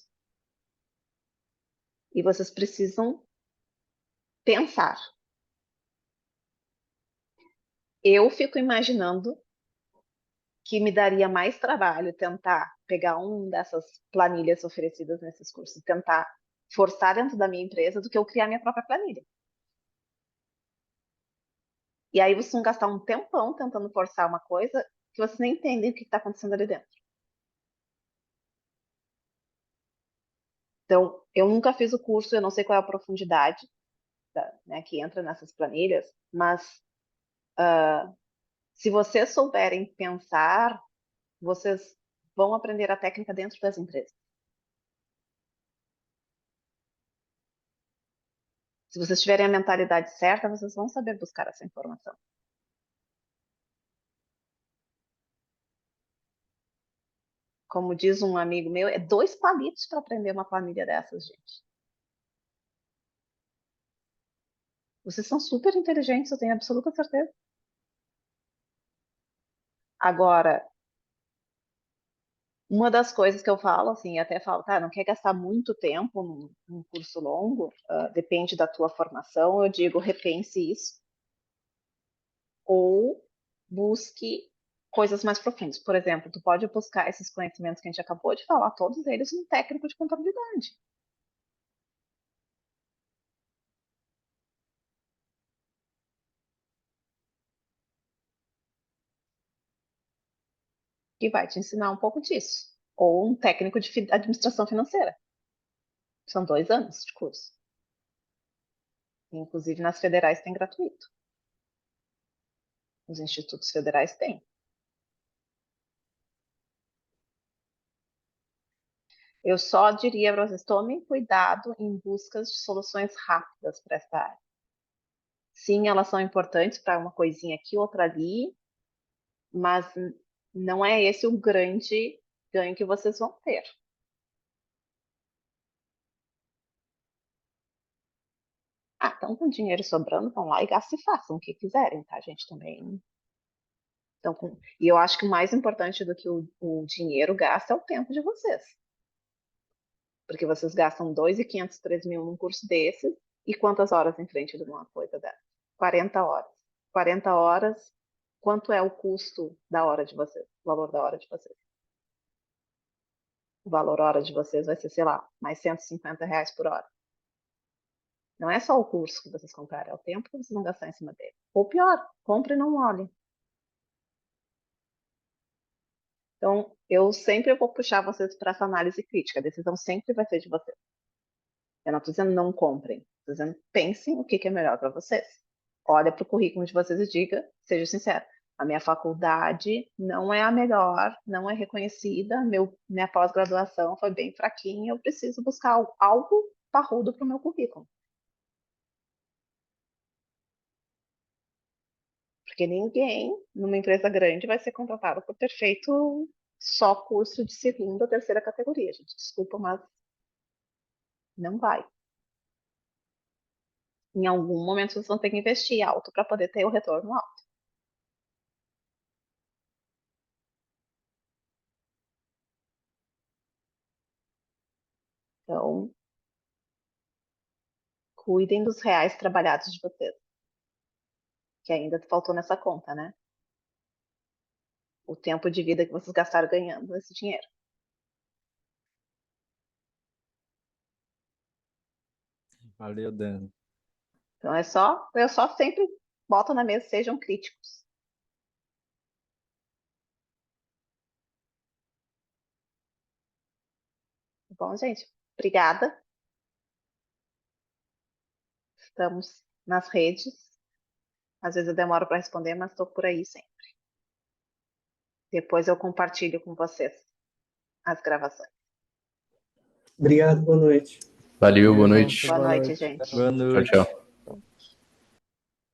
e vocês precisam pensar. Eu fico imaginando que me daria mais trabalho tentar pegar um dessas planilhas oferecidas nesses cursos, tentar forçar dentro da minha empresa do que eu criar minha própria planilha. E aí vocês vão gastar um tempão tentando forçar uma coisa que vocês nem entendem o que está acontecendo ali dentro. Então, eu nunca fiz o curso, eu não sei qual é a profundidade né, que entra nessas planilhas, mas se vocês souberem pensar, vocês vão aprender a técnica dentro das empresas. Se vocês tiverem a mentalidade certa, vocês vão saber buscar essa informação. Como diz um amigo meu, é 2 palitos para aprender uma planilha dessas, gente. Vocês são super inteligentes, eu tenho absoluta certeza. Agora, uma das coisas que eu falo, assim, até falo, tá, não quer gastar muito tempo num curso longo, depende da tua formação, eu digo, repense isso, ou busque coisas mais profundas. Por exemplo, tu pode buscar esses conhecimentos que a gente acabou de falar, todos eles no técnico de contabilidade. Que vai te ensinar um pouco disso. Ou um técnico de administração financeira. São 2 anos de curso. Inclusive nas federais tem gratuito. Os institutos federais têm. Eu só diria para vocês, tomem cuidado em buscas de soluções rápidas para essa área. Sim, elas são importantes para uma coisinha aqui, outra ali, mas não é esse o grande ganho que vocês vão ter. Ah, estão com dinheiro sobrando, vão lá e gastem e façam o que quiserem, tá, gente? Também. Então, e eu acho que o mais importante do que o dinheiro gasta é o tempo de vocês. Porque vocês gastam 2.500, 3.000 num curso desses, e quantas horas em frente de uma coisa dessa? 40 horas. 40 horas, quanto é o custo da hora de vocês? O valor da hora de vocês? O valor hora de vocês vai ser, sei lá, mais R$ 150 por hora. Não é só o curso que vocês compraram, é o tempo que vocês vão gastar em cima dele. Ou pior, compre e não olhe. Então, eu sempre vou puxar vocês para essa análise crítica. A decisão sempre vai ser de vocês. Eu não estou dizendo não comprem. Estou dizendo pensem o que é melhor para vocês. Olha para o currículo de vocês e diga, seja sincero. A minha faculdade não é a melhor, não é reconhecida, minha pós-graduação foi bem fraquinha, eu preciso buscar algo parrudo para o meu currículo. Porque ninguém, numa empresa grande, vai ser contratado por ter feito só curso de segunda ou terceira categoria, gente. Desculpa, mas não vai. Em algum momento vocês vão ter que investir alto para poder ter o retorno alto. Então, cuidem dos reais trabalhados de vocês. Que ainda faltou nessa conta, né? O tempo de vida que vocês gastaram ganhando esse dinheiro. Valeu, Dani. Então eu só sempre boto na mesa, sejam críticos. Tá bom, gente? Obrigada. Estamos nas redes. Às vezes eu demoro para responder, mas estou por aí sempre. Depois eu compartilho com vocês as gravações. Obrigado, boa noite. Valeu, boa Gente, noite. Boa noite, gente. Boa Tchau, noite. tchau.